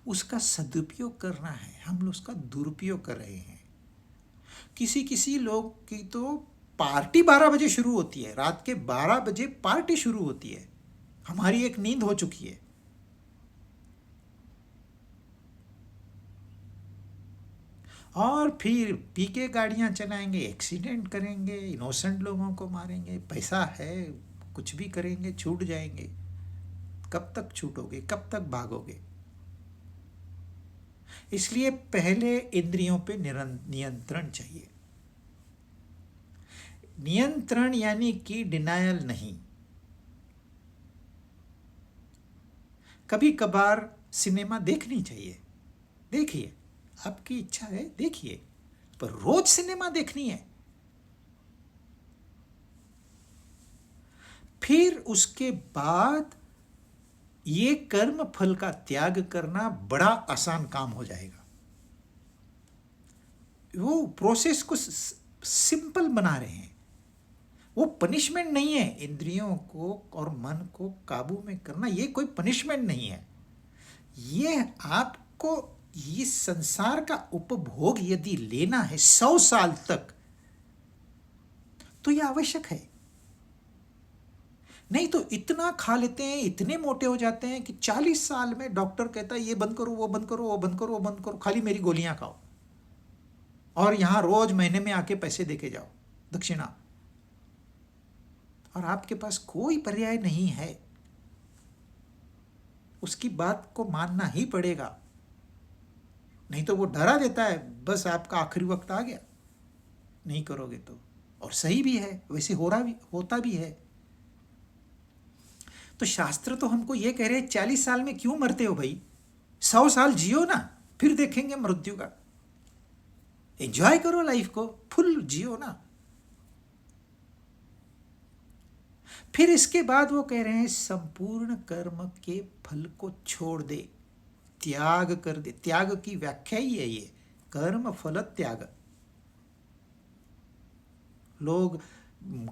उसका सदुपयोग करना है। हम लोग उसका दुरुपयोग कर रहे हैं। किसी लोग की तो पार्टी 12 बजे शुरू होती है, रात के 12 बजे पार्टी शुरू होती है, हमारी एक नींद हो चुकी है। और फिर पी के गाड़ियां चलाएंगे, एक्सीडेंट करेंगे, इनोसेंट लोगों को मारेंगे, पैसा है कुछ भी करेंगे, छूट जाएंगे। कब तक छूटोगे, कब तक भागोगे? इसलिए पहले इंद्रियों पे नियंत्रण चाहिए। नियंत्रण यानी कि डिनायल नहीं। कभी कभार सिनेमा देखनी चाहिए, देखिए, आपकी इच्छा है देखिए, पर रोज सिनेमा देखनी है? फिर उसके बाद ये कर्म फल का त्याग करना बड़ा आसान काम हो जाएगा। वो प्रोसेस को सिंपल बना रहे हैं, वो पनिशमेंट नहीं है। इंद्रियों को और मन को काबू में करना ये कोई पनिशमेंट नहीं है। ये आपको इस संसार का उपभोग यदि लेना है 100 साल तक, तो यह आवश्यक है। नहीं तो इतना खा लेते हैं, इतने मोटे हो जाते हैं कि 40 साल में डॉक्टर कहता है ये बंद करो, वो बंद करो, वो बंद करो, वो बंद करो, खाली मेरी गोलियां खाओ, और यहां रोज महीने में आके पैसे देके जाओ, दक्षिणा, और आपके पास कोई पर्याय नहीं है। उसकी बात को मानना ही पड़ेगा, नहीं तो वो डरा देता है, बस आपका आखिरी वक्त आ गया, नहीं करोगे तो। और सही भी है, वैसे होता भी है। तो शास्त्र तो हमको ये कह रहे हैं 40 साल में क्यों मरते हो भाई, 100 साल जियो ना, फिर देखेंगे मृत्यु का। एंजॉय करो लाइफ को, फुल जियो ना। फिर इसके बाद वो कह रहे हैं संपूर्ण कर्म के फल को छोड़ दे, त्याग कर दे। त्याग की व्याख्या ही है ये, कर्म फल त्याग। लोग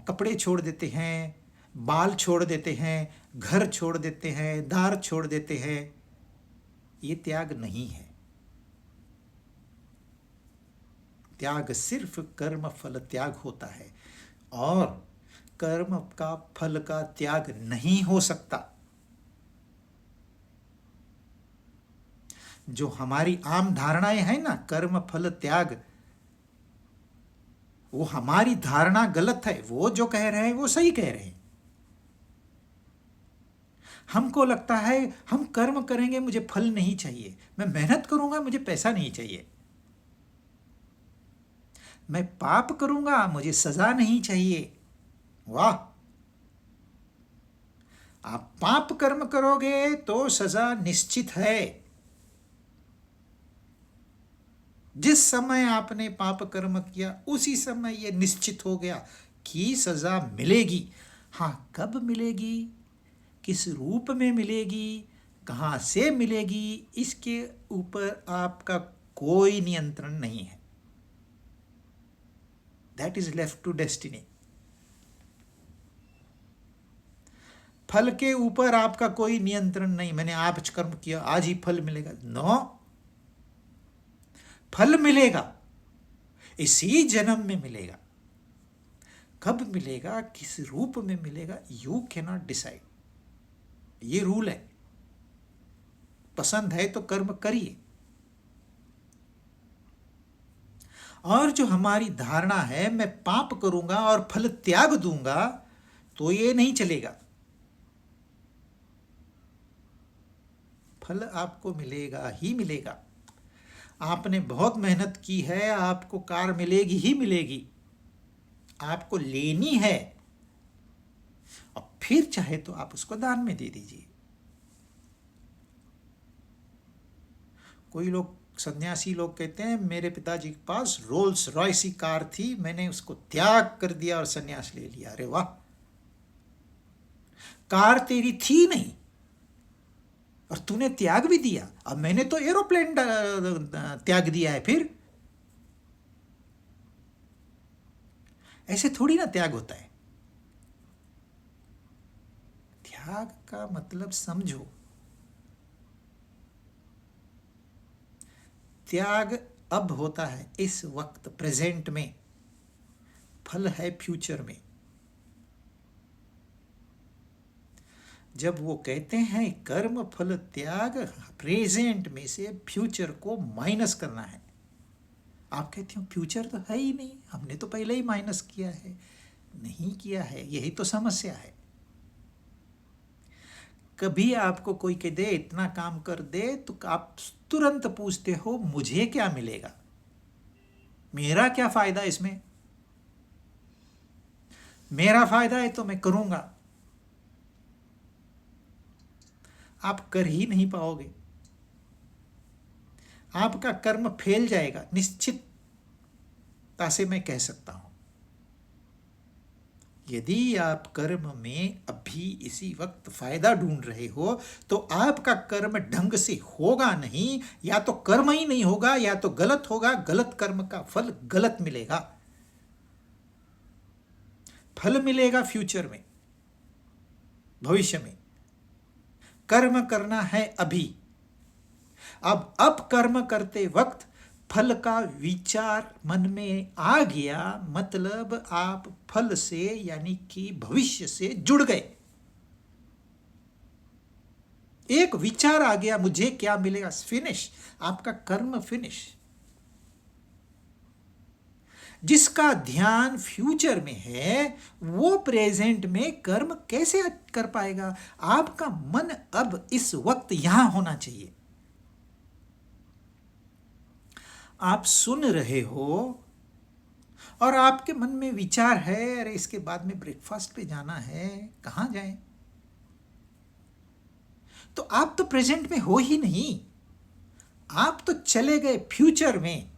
कपड़े छोड़ देते हैं, बाल छोड़ देते हैं, घर छोड़ देते हैं, दार छोड़ देते हैं, ये त्याग नहीं है। त्याग सिर्फ कर्म फल त्याग होता है, और कर्म का फल का त्याग नहीं हो सकता। जो हमारी आम धारणाएं हैं ना, कर्म फल त्याग, वो हमारी धारणा गलत है। वो जो कह रहे हैं वो सही कह रहे हैं। हमको लगता है हम कर्म करेंगे मुझे फल नहीं चाहिए, मैं मेहनत करूंगा मुझे पैसा नहीं चाहिए, मैं पाप करूंगा मुझे सजा नहीं चाहिए। वाह! आप पाप कर्म करोगे तो सजा निश्चित है। जिस समय आपने पाप कर्म किया उसी समय यह निश्चित हो गया कि सजा मिलेगी। हाँ, कब मिलेगी, किस रूप में मिलेगी, कहाँ से मिलेगी, इसके ऊपर आपका कोई नियंत्रण नहीं है। That is left to destiny. फल के ऊपर आपका कोई नियंत्रण नहीं। मैंने आज कर्म किया आज ही फल मिलेगा, नो। फल मिलेगा, इसी जन्म में मिलेगा। कब मिलेगा, किस रूप में मिलेगा, यू कैन नॉट डिसाइड। ये रूल है। पसंद है तो कर्म करिए। और जो हमारी धारणा है मैं पाप करूंगा और फल त्याग दूंगा, तो ये नहीं चलेगा। फल आपको मिलेगा ही मिलेगा। आपने बहुत मेहनत की है, आपको कार मिलेगी ही मिलेगी। आपको लेनी है, और फिर चाहे तो आप उसको दान में दे दीजिए। कोई लोग, सन्यासी लोग कहते हैं मेरे पिताजी के पास रोल्स रॉयस की कार थी, मैंने उसको त्याग कर दिया और सन्यास ले लिया। अरे वाह! कार तेरी थी नहीं और तूने त्याग भी दिया। अब मैंने तो एरोप्लेन त्याग दिया है। फिर ऐसे थोड़ी ना त्याग होता है। त्याग का मतलब समझो। त्याग अब होता है इस वक्त, प्रेजेंट में। फल है फ्यूचर में। जब वो कहते हैं कर्म फल त्याग, प्रेजेंट में से फ्यूचर को माइनस करना है। आप कहते हो फ्यूचर तो है ही नहीं, हमने तो पहले ही माइनस किया है। नहीं किया है, यही तो समस्या है। कभी आपको कोई कह दे इतना काम कर दे, तो आप तुरंत पूछते हो मुझे क्या मिलेगा, मेरा क्या फायदा इसमें। मेरा फायदा है तो मैं करूंगा। आप कर ही नहीं पाओगे। आपका कर्म फेल जाएगा, निश्चितता से मैं कह सकता हूं। यदि आप कर्म में अभी इसी वक्त फायदा ढूंढ रहे हो, तो आपका कर्म ढंग से होगा नहीं। या तो कर्म ही नहीं होगा, या तो गलत होगा। गलत कर्म का फल गलत मिलेगा। फल मिलेगा फ्यूचर में, भविष्य में। कर्म करना है अभी। अब कर्म करते वक्त फल का विचार मन में आ गया, मतलब आप फल से यानी कि भविष्य से जुड़ गए। एक विचार आ गया मुझे क्या मिलेगा, फिनिश। आपका कर्म फिनिश। जिसका ध्यान फ्यूचर में है वो प्रेजेंट में कर्म कैसे कर पाएगा। आपका मन अब इस वक्त यहां होना चाहिए। आप सुन रहे हो और आपके मन में विचार है, अरे इसके बाद में ब्रेकफास्ट पे जाना है, कहां जाएं। तो आप तो प्रेजेंट में हो ही नहीं, आप तो चले गए फ्यूचर में।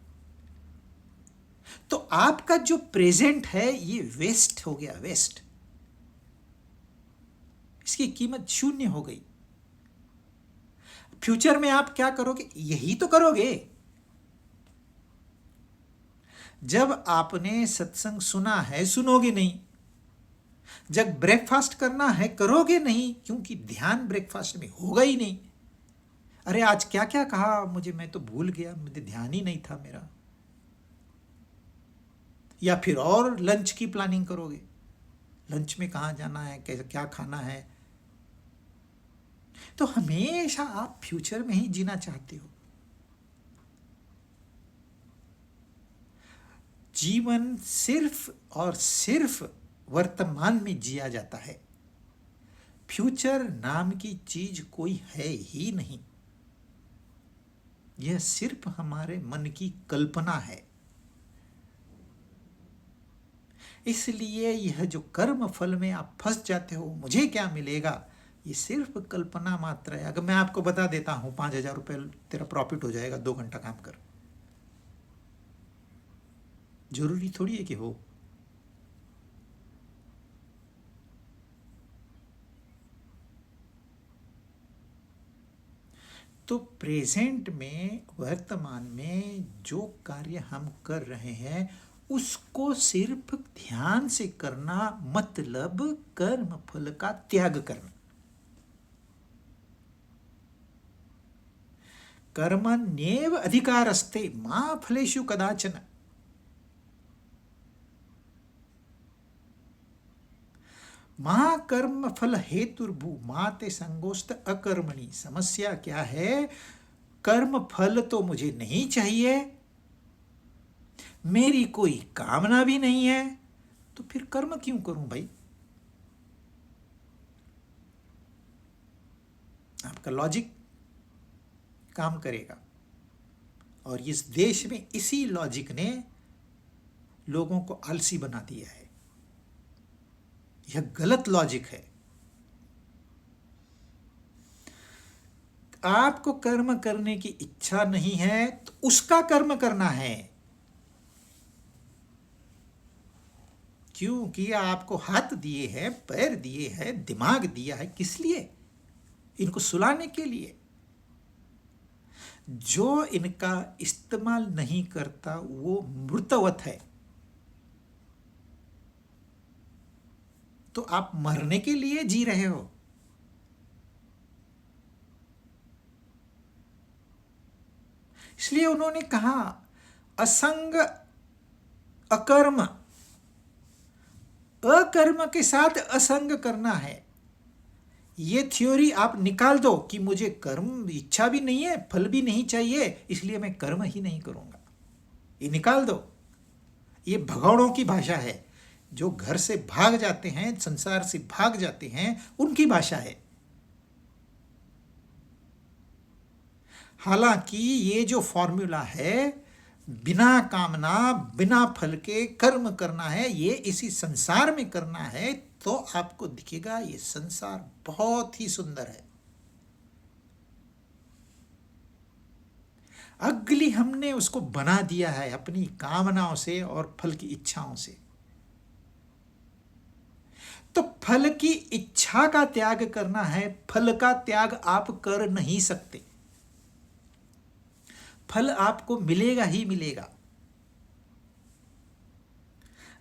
तो आपका जो प्रेजेंट है ये वेस्ट हो गया, वेस्ट। इसकी कीमत शून्य हो गई। फ्यूचर में आप क्या करोगे, यही तो करोगे। जब आपने सत्संग सुना है सुनोगे नहीं। जब ब्रेकफास्ट करना है करोगे नहीं, क्योंकि ध्यान ब्रेकफास्ट में होगा ही नहीं। अरे आज क्या क्या कहा मुझे, मैं तो भूल गया, मुझे ध्यान ही नहीं था मेरा। या फिर और लंच की प्लानिंग करोगे, लंच में कहाँ जाना है, कैसे क्या खाना है। तो हमेशा आप फ्यूचर में ही जीना चाहते हो। जीवन सिर्फ और सिर्फ वर्तमान में जिया जाता है। फ्यूचर नाम की चीज कोई है ही नहीं। यह सिर्फ हमारे मन की कल्पना है। इसलिए यह जो कर्म फल में आप फंस जाते हो, मुझे क्या मिलेगा, ये सिर्फ कल्पना मात्र है। अगर मैं आपको बता देता हूं 5,000 रुपये तेरा प्रॉफिट हो जाएगा 2 घंटा काम कर, जरूरी थोड़ी है कि हो। तो प्रेजेंट में, वर्तमान में जो कार्य हम कर रहे हैं उसको सिर्फ ध्यान से करना, मतलब कर्म फल का त्याग करना। कर्मण्येव अधिकारस्ते मा फलेषु कदाचन। मां कर्म फल हेतुर्भू माते संगोस्त अकर्मणि। समस्या क्या है, कर्म फल तो मुझे नहीं चाहिए, मेरी कोई कामना भी नहीं है, तो फिर कर्म क्यों करूं भाई। आपका लॉजिक काम करेगा। और इस देश में इसी लॉजिक ने लोगों को आलसी बना दिया है। यह गलत लॉजिक है। आपको कर्म करने की इच्छा नहीं है तो उसका कर्म करना है। क्योंकि आपको हाथ दिए हैं, पैर दिए हैं, दिमाग दिया है, किस लिए? इनको सुलाने के लिए। जो इनका इस्तेमाल नहीं करता वो मृतवत है। तो आप मरने के लिए जी रहे हो। इसलिए उन्होंने कहा असंग अकर्म, अकर्म के साथ असंग करना है। ये थ्योरी आप निकाल दो कि मुझे कर्म इच्छा भी नहीं है, फल भी नहीं चाहिए, इसलिए मैं कर्म ही नहीं करूंगा, ये निकाल दो। ये भगौड़ों की भाषा है। जो घर से भाग जाते हैं, संसार से भाग जाते हैं, उनकी भाषा है। हालांकि ये जो फॉर्मूला है, बिना कामना बिना फल के कर्म करना है, ये इसी संसार में करना है, तो आपको दिखेगा ये संसार बहुत ही सुंदर है। अगली हमने उसको बना दिया है अपनी कामनाओं से और फल की इच्छाओं से। तो फल की इच्छा का त्याग करना है, फल का त्याग आप कर नहीं सकते। फल आपको मिलेगा ही मिलेगा।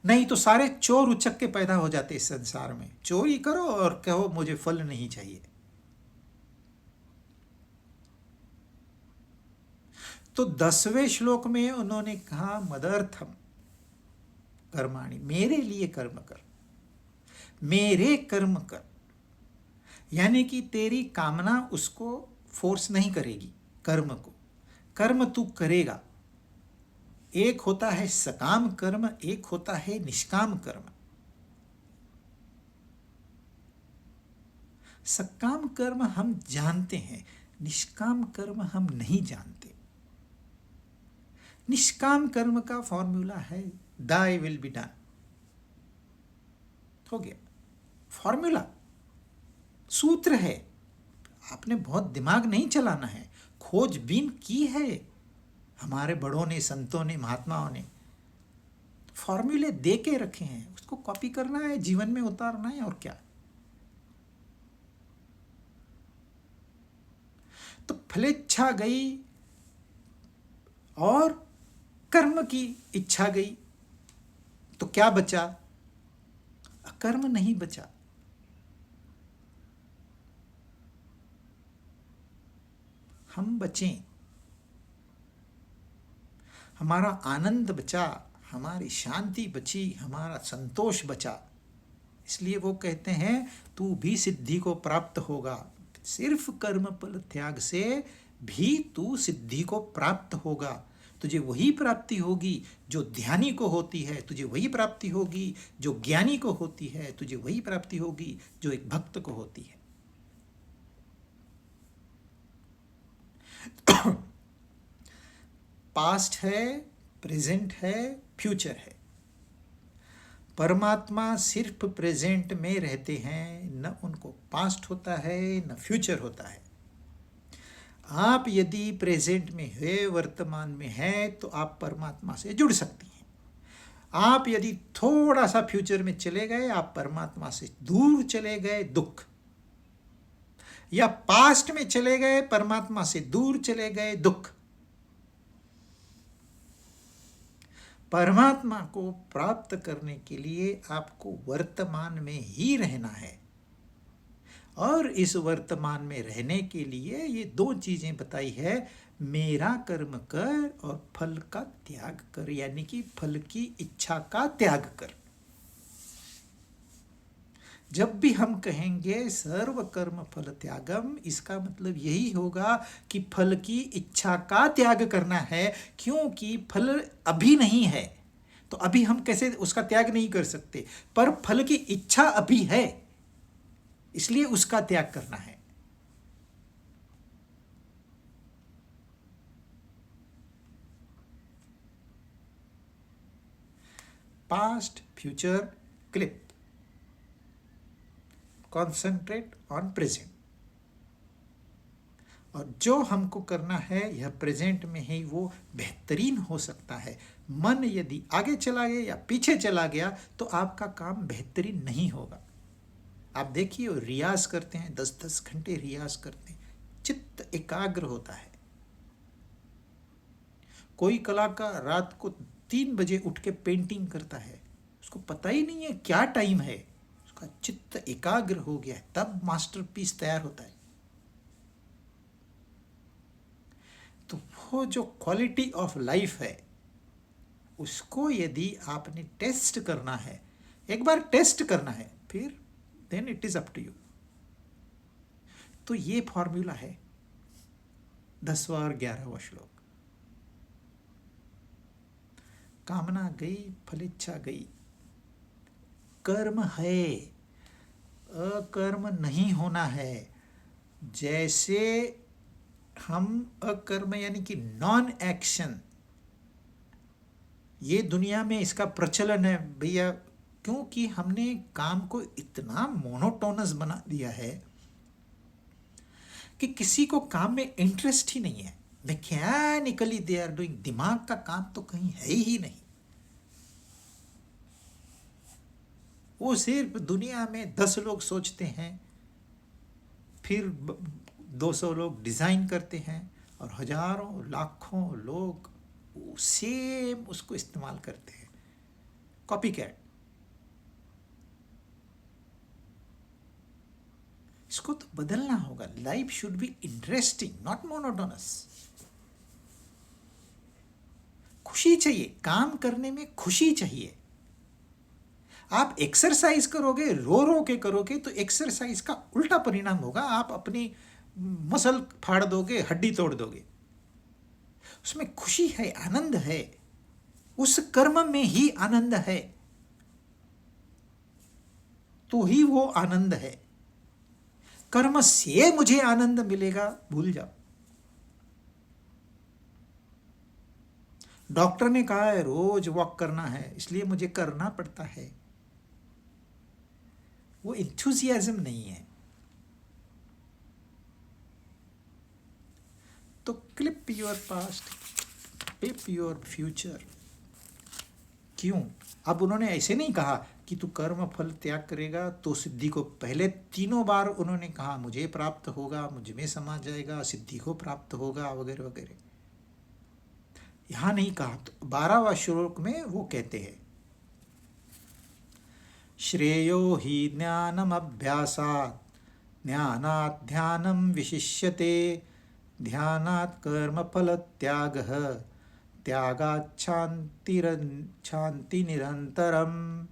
नहीं तो सारे चोर उचक के पैदा हो जाते इस संसार में। चोरी करो और कहो मुझे फल नहीं चाहिए। तो 10वें श्लोक में उन्होंने कहा मदर्थम कर्माणि, मेरे लिए कर्म कर, मेरे कर्म कर। यानी कि तेरी कामना उसको फोर्स नहीं करेगी कर्म को, कर्म तू करेगा। एक होता है सकाम कर्म, एक होता है निष्काम कर्म। सकाम कर्म हम जानते हैं, निष्काम कर्म हम नहीं जानते। निष्काम कर्म का फॉर्मूला है दाई विल बी डन। हो गया फॉर्मूला, सूत्र है। आपने बहुत दिमाग नहीं चलाना है, खोजबीन की है हमारे बड़ों ने, संतों ने, महात्माओं ने। फॉर्मूले दे के रखे हैं, उसको कॉपी करना है, जीवन में उतारना है, और क्या। तो फलेच्छा गई और कर्म की इच्छा गई, तो क्या बचा? अकर्म नहीं बचा। हम बचें, हमारा आनंद बचा, हमारी शांति बची, हमारा संतोष बचा। इसलिए वो कहते हैं तू भी सिद्धि को प्राप्त होगा। सिर्फ कर्म फल त्याग से भी तू सिद्धि को प्राप्त होगा। तुझे वही प्राप्ति होगी जो ध्यानी को होती है, तुझे वही प्राप्ति होगी जो ज्ञानी को होती है, तुझे वही प्राप्ति होगी जो एक भक्त को होती है। पास्ट है, प्रेजेंट है, फ्यूचर है। परमात्मा सिर्फ प्रेजेंट में रहते हैं, न उनको पास्ट होता है न फ्यूचर होता है। आप यदि प्रेजेंट में है, वर्तमान में है, तो आप परमात्मा से जुड़ सकती हैं। आप यदि थोड़ा सा फ्यूचर में चले गए, आप परमात्मा से दूर चले गए, दुख। या पास्ट में चले गए, परमात्मा से दूर चले गए, दुख। परमात्मा को प्राप्त करने के लिए आपको वर्तमान में ही रहना है। और इस वर्तमान में रहने के लिए ये दो चीजें बताई है, मेरा कर्म कर और फल का त्याग कर, यानी कि फल की इच्छा का त्याग कर। जब भी हम कहेंगे सर्व कर्म फल त्यागम, इसका मतलब यही होगा कि फल की इच्छा का त्याग करना है, क्योंकि फल अभी नहीं है तो अभी हम कैसे उसका त्याग नहीं कर सकते, पर फल की इच्छा अभी है, इसलिए उसका त्याग करना है। Past future clip, concentrate on present. और जो हमको करना है यह प्रेजेंट में ही वो बेहतरीन हो सकता है। मन यदि आगे चला गया या पीछे चला गया तो आपका काम बेहतरीन नहीं होगा। आप देखिए रियाज करते हैं, 10-10 घंटे रियाज करते हैं, चित्त एकाग्र होता है। कोई कलाकार रात को 3 बजे उठ के पेंटिंग करता है, उसको पता ही नहीं है क्या टाइम है, उसका चित्त एकाग्र हो गया है, तब मास्टरपीस तैयार होता है। तो वो जो क्वालिटी ऑफ लाइफ है उसको यदि आपने टेस्ट करना है, एक बार टेस्ट करना है, फिर then it is up to you. तो ये फॉर्मूला है 10वां और 11वां श्लोक। कामना गई, फलिच्छा गई। कर्म है, अकर्म नहीं होना है। जैसे हम अकर्म यानी कि नॉन एक्शन, ये दुनिया में इसका प्रचलन है भैया, क्योंकि हमने काम को इतना मोनोटोनस बना दिया है कि किसी को काम में इंटरेस्ट ही नहीं है। मैकेनिकली दे आर डूइंग, दिमाग का काम तो कहीं है ही नहीं। वो सिर्फ दुनिया में 10 लोग सोचते हैं, फिर 200 लोग डिजाइन करते हैं और हजारों लाखों लोग सेम उसको इस्तेमाल करते हैं। Copy cat. इसको तो बदलना होगा। Life should be interesting, not monotonous. खुशी चाहिए, काम करने में खुशी चाहिए। आप एक्सरसाइज करोगे, रो रो के करोगे तो एक्सरसाइज का उल्टा परिणाम होगा। आप अपनी मसल फाड़ दोगे, हड्डी तोड़ दोगे। उसमें खुशी है, आनंद है, उस कर्म में ही आनंद है, तो ही वो आनंद है। कर्म से मुझे आनंद मिलेगा, भूल जाओ। डॉक्टर ने कहा है रोज वॉक करना है, इसलिए मुझे करना पड़ता है, वो एंथुसियाज्म नहीं है। तो clip your past, pip your future. क्यों? अब उन्होंने ऐसे नहीं कहा कि तू कर्म फल त्याग करेगा तो सिद्धि को, पहले 3 बार उन्होंने कहा मुझे प्राप्त होगा, मुझ में समा जाएगा, सिद्धि को प्राप्त होगा वगैरह वगैरह। यहां नहीं कहा। तो 12वां श्लोक में वो कहते हैं श्रेयो हि ज्ञानमभ्यासात् ज्ञानात् ध्यानं विशिष्यते ध्यानात् कर्म फल त्यागः त्यागात् शांति निरंतरम।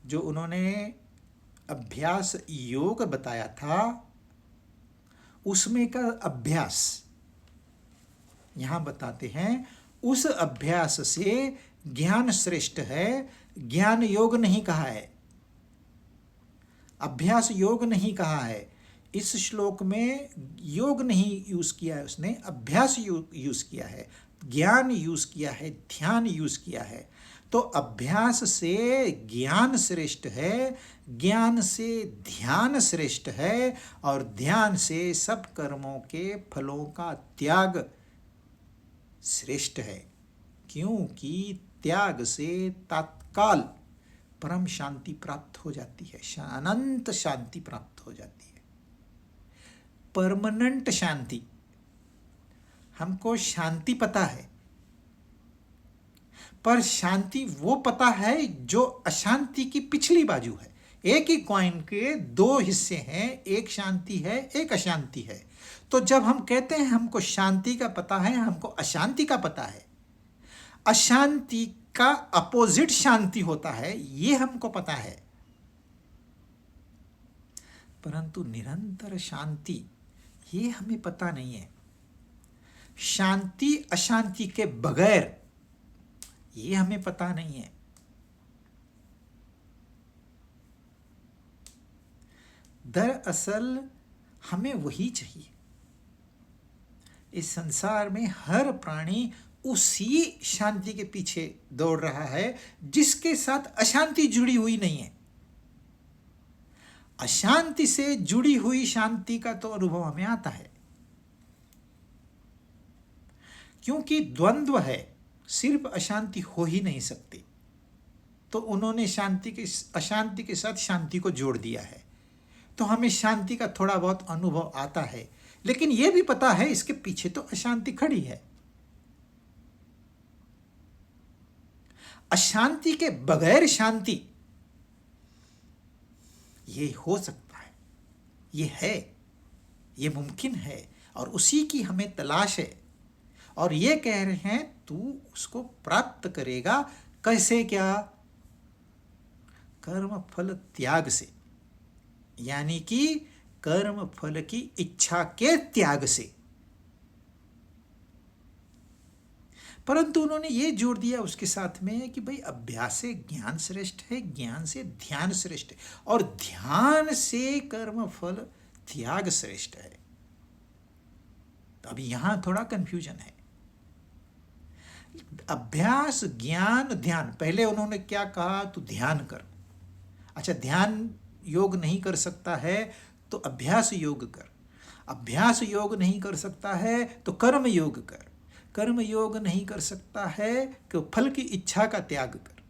जो उन्होंने अभ्यास योग बताया था उसमें का अभ्यास यहां बताते हैं। उस अभ्यास से ज्ञान श्रेष्ठ है, ज्ञान योग नहीं कहा है, अभ्यास योग नहीं कहा है। इस श्लोक में योग नहीं यूज किया है उसने, अभ्यास यूज किया है, ज्ञान यूज किया है, ध्यान यूज किया है। तो अभ्यास से ज्ञान श्रेष्ठ है, ज्ञान से ध्यान श्रेष्ठ है, और ध्यान से सब कर्मों के फलों का त्याग श्रेष्ठ है। क्योंकि त्याग से तत्काल परम शांति प्राप्त हो जाती है, अनंत शांति प्राप्त हो जाती है, परमानेंट शांति। हमको शांति पता है, पर शांति वो पता है जो अशांति की पिछली बाजू है। एक ही कॉइन के दो हिस्से हैं, एक शांति है, एक अशांति है। तो जब हम कहते हैं हमको शांति का पता है, हमको अशांति का पता है, अशांति का अपोजिट शांति होता है, ये हमको पता है, परंतु निरंतर शांति ये हमें पता नहीं है। शांति अशांति के बगैर ये हमें पता नहीं है। दरअसल हमें वही चाहिए। इस संसार में हर प्राणी उसी शांति के पीछे दौड़ रहा है जिसके साथ अशांति जुड़ी हुई नहीं है। अशांति से जुड़ी हुई शांति का तो अनुभव हमें आता है, क्योंकि द्वंद्व है, सिर्फ अशांति हो ही नहीं सकती। तो उन्होंने अशांति के साथ शांति को जोड़ दिया है। तो हमें शांति का थोड़ा बहुत अनुभव आता है, लेकिन यह भी पता है इसके पीछे तो अशांति खड़ी है। अशांति के बगैर शांति ये हो सकता है, ये है, ये मुमकिन है, और उसी की हमें तलाश है। और ये कह रहे हैं तू उसको प्राप्त करेगा। कैसे? क्या? कर्म फल त्याग से, यानी कि कर्म फल की इच्छा के त्याग से। परंतु उन्होंने ये जोड़ दिया उसके साथ में कि भाई अभ्यास से ज्ञान श्रेष्ठ है, ज्ञान से ध्यान श्रेष्ठ है, और ध्यान से कर्म फल त्याग श्रेष्ठ है। तो अभी यहां थोड़ा कंफ्यूजन है। अभ्यास, ज्ञान, ध्यान, पहले उन्होंने क्या कहा? तू ध्यान कर। अच्छा, ध्यान योग नहीं कर सकता है तो अभ्यास योग कर। अभ्यास योग नहीं कर सकता है तो कर्म योग कर। कर्म योग नहीं कर सकता है तो फल की इच्छा का त्याग कर।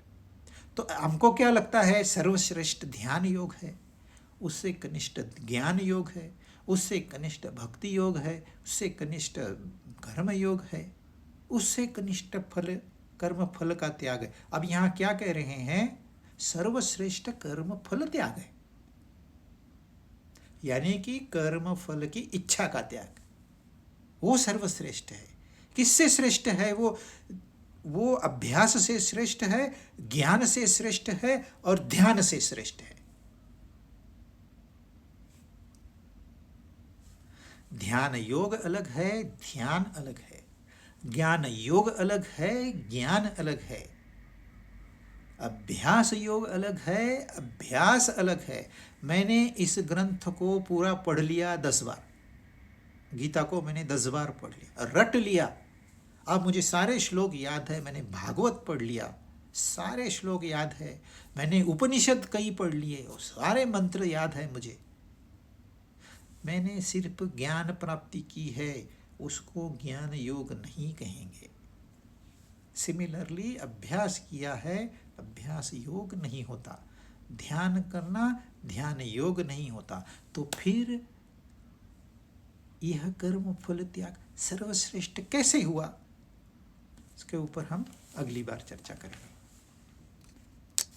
तो हमको क्या लगता है? सर्वश्रेष्ठ ध्यान योग है, उससे कनिष्ठ ज्ञान योग है, उससे कनिष्ठ भक्ति योग है, उससे कनिष्ठ कर्म योग है, उससे कनिष्ठ फल कर्म फल का त्याग है। अब यहाँ क्या कह रहे हैं? सर्वश्रेष्ठ कर्म फल त्याग है, यानी कि कर्म फल की इच्छा का त्याग, वो सर्वश्रेष्ठ है। किससे श्रेष्ठ है? वो अभ्यास से श्रेष्ठ है, ज्ञान से श्रेष्ठ है, और ध्यान से श्रेष्ठ है। ध्यान योग अलग है, ध्यान अलग है। ज्ञान योग अलग है, ज्ञान अलग है। अभ्यास योग अलग है, अभ्यास अलग है। मैंने इस ग्रंथ को पूरा पढ़ लिया 10 बार, गीता को मैंने 10 बार पढ़ लिया, रट लिया। अब मुझे सारे श्लोक याद है। मैंने भागवत पढ़ लिया, सारे श्लोक याद है। मैंने उपनिषद कई पढ़ लिए, सारे मंत्र याद है मुझे। मैंने सिर्फ ज्ञान प्राप्ति की है, उसको ज्ञान योग नहीं कहेंगे। सिमिलरली अभ्यास किया है, अभ्यास योग नहीं होता। ध्यान करना ध्यान योग नहीं होता। तो फिर यह कर्म फल त्याग सर्वश्रेष्ठ कैसे हुआ? इसके ऊपर हम अगली बार चर्चा करेंगे।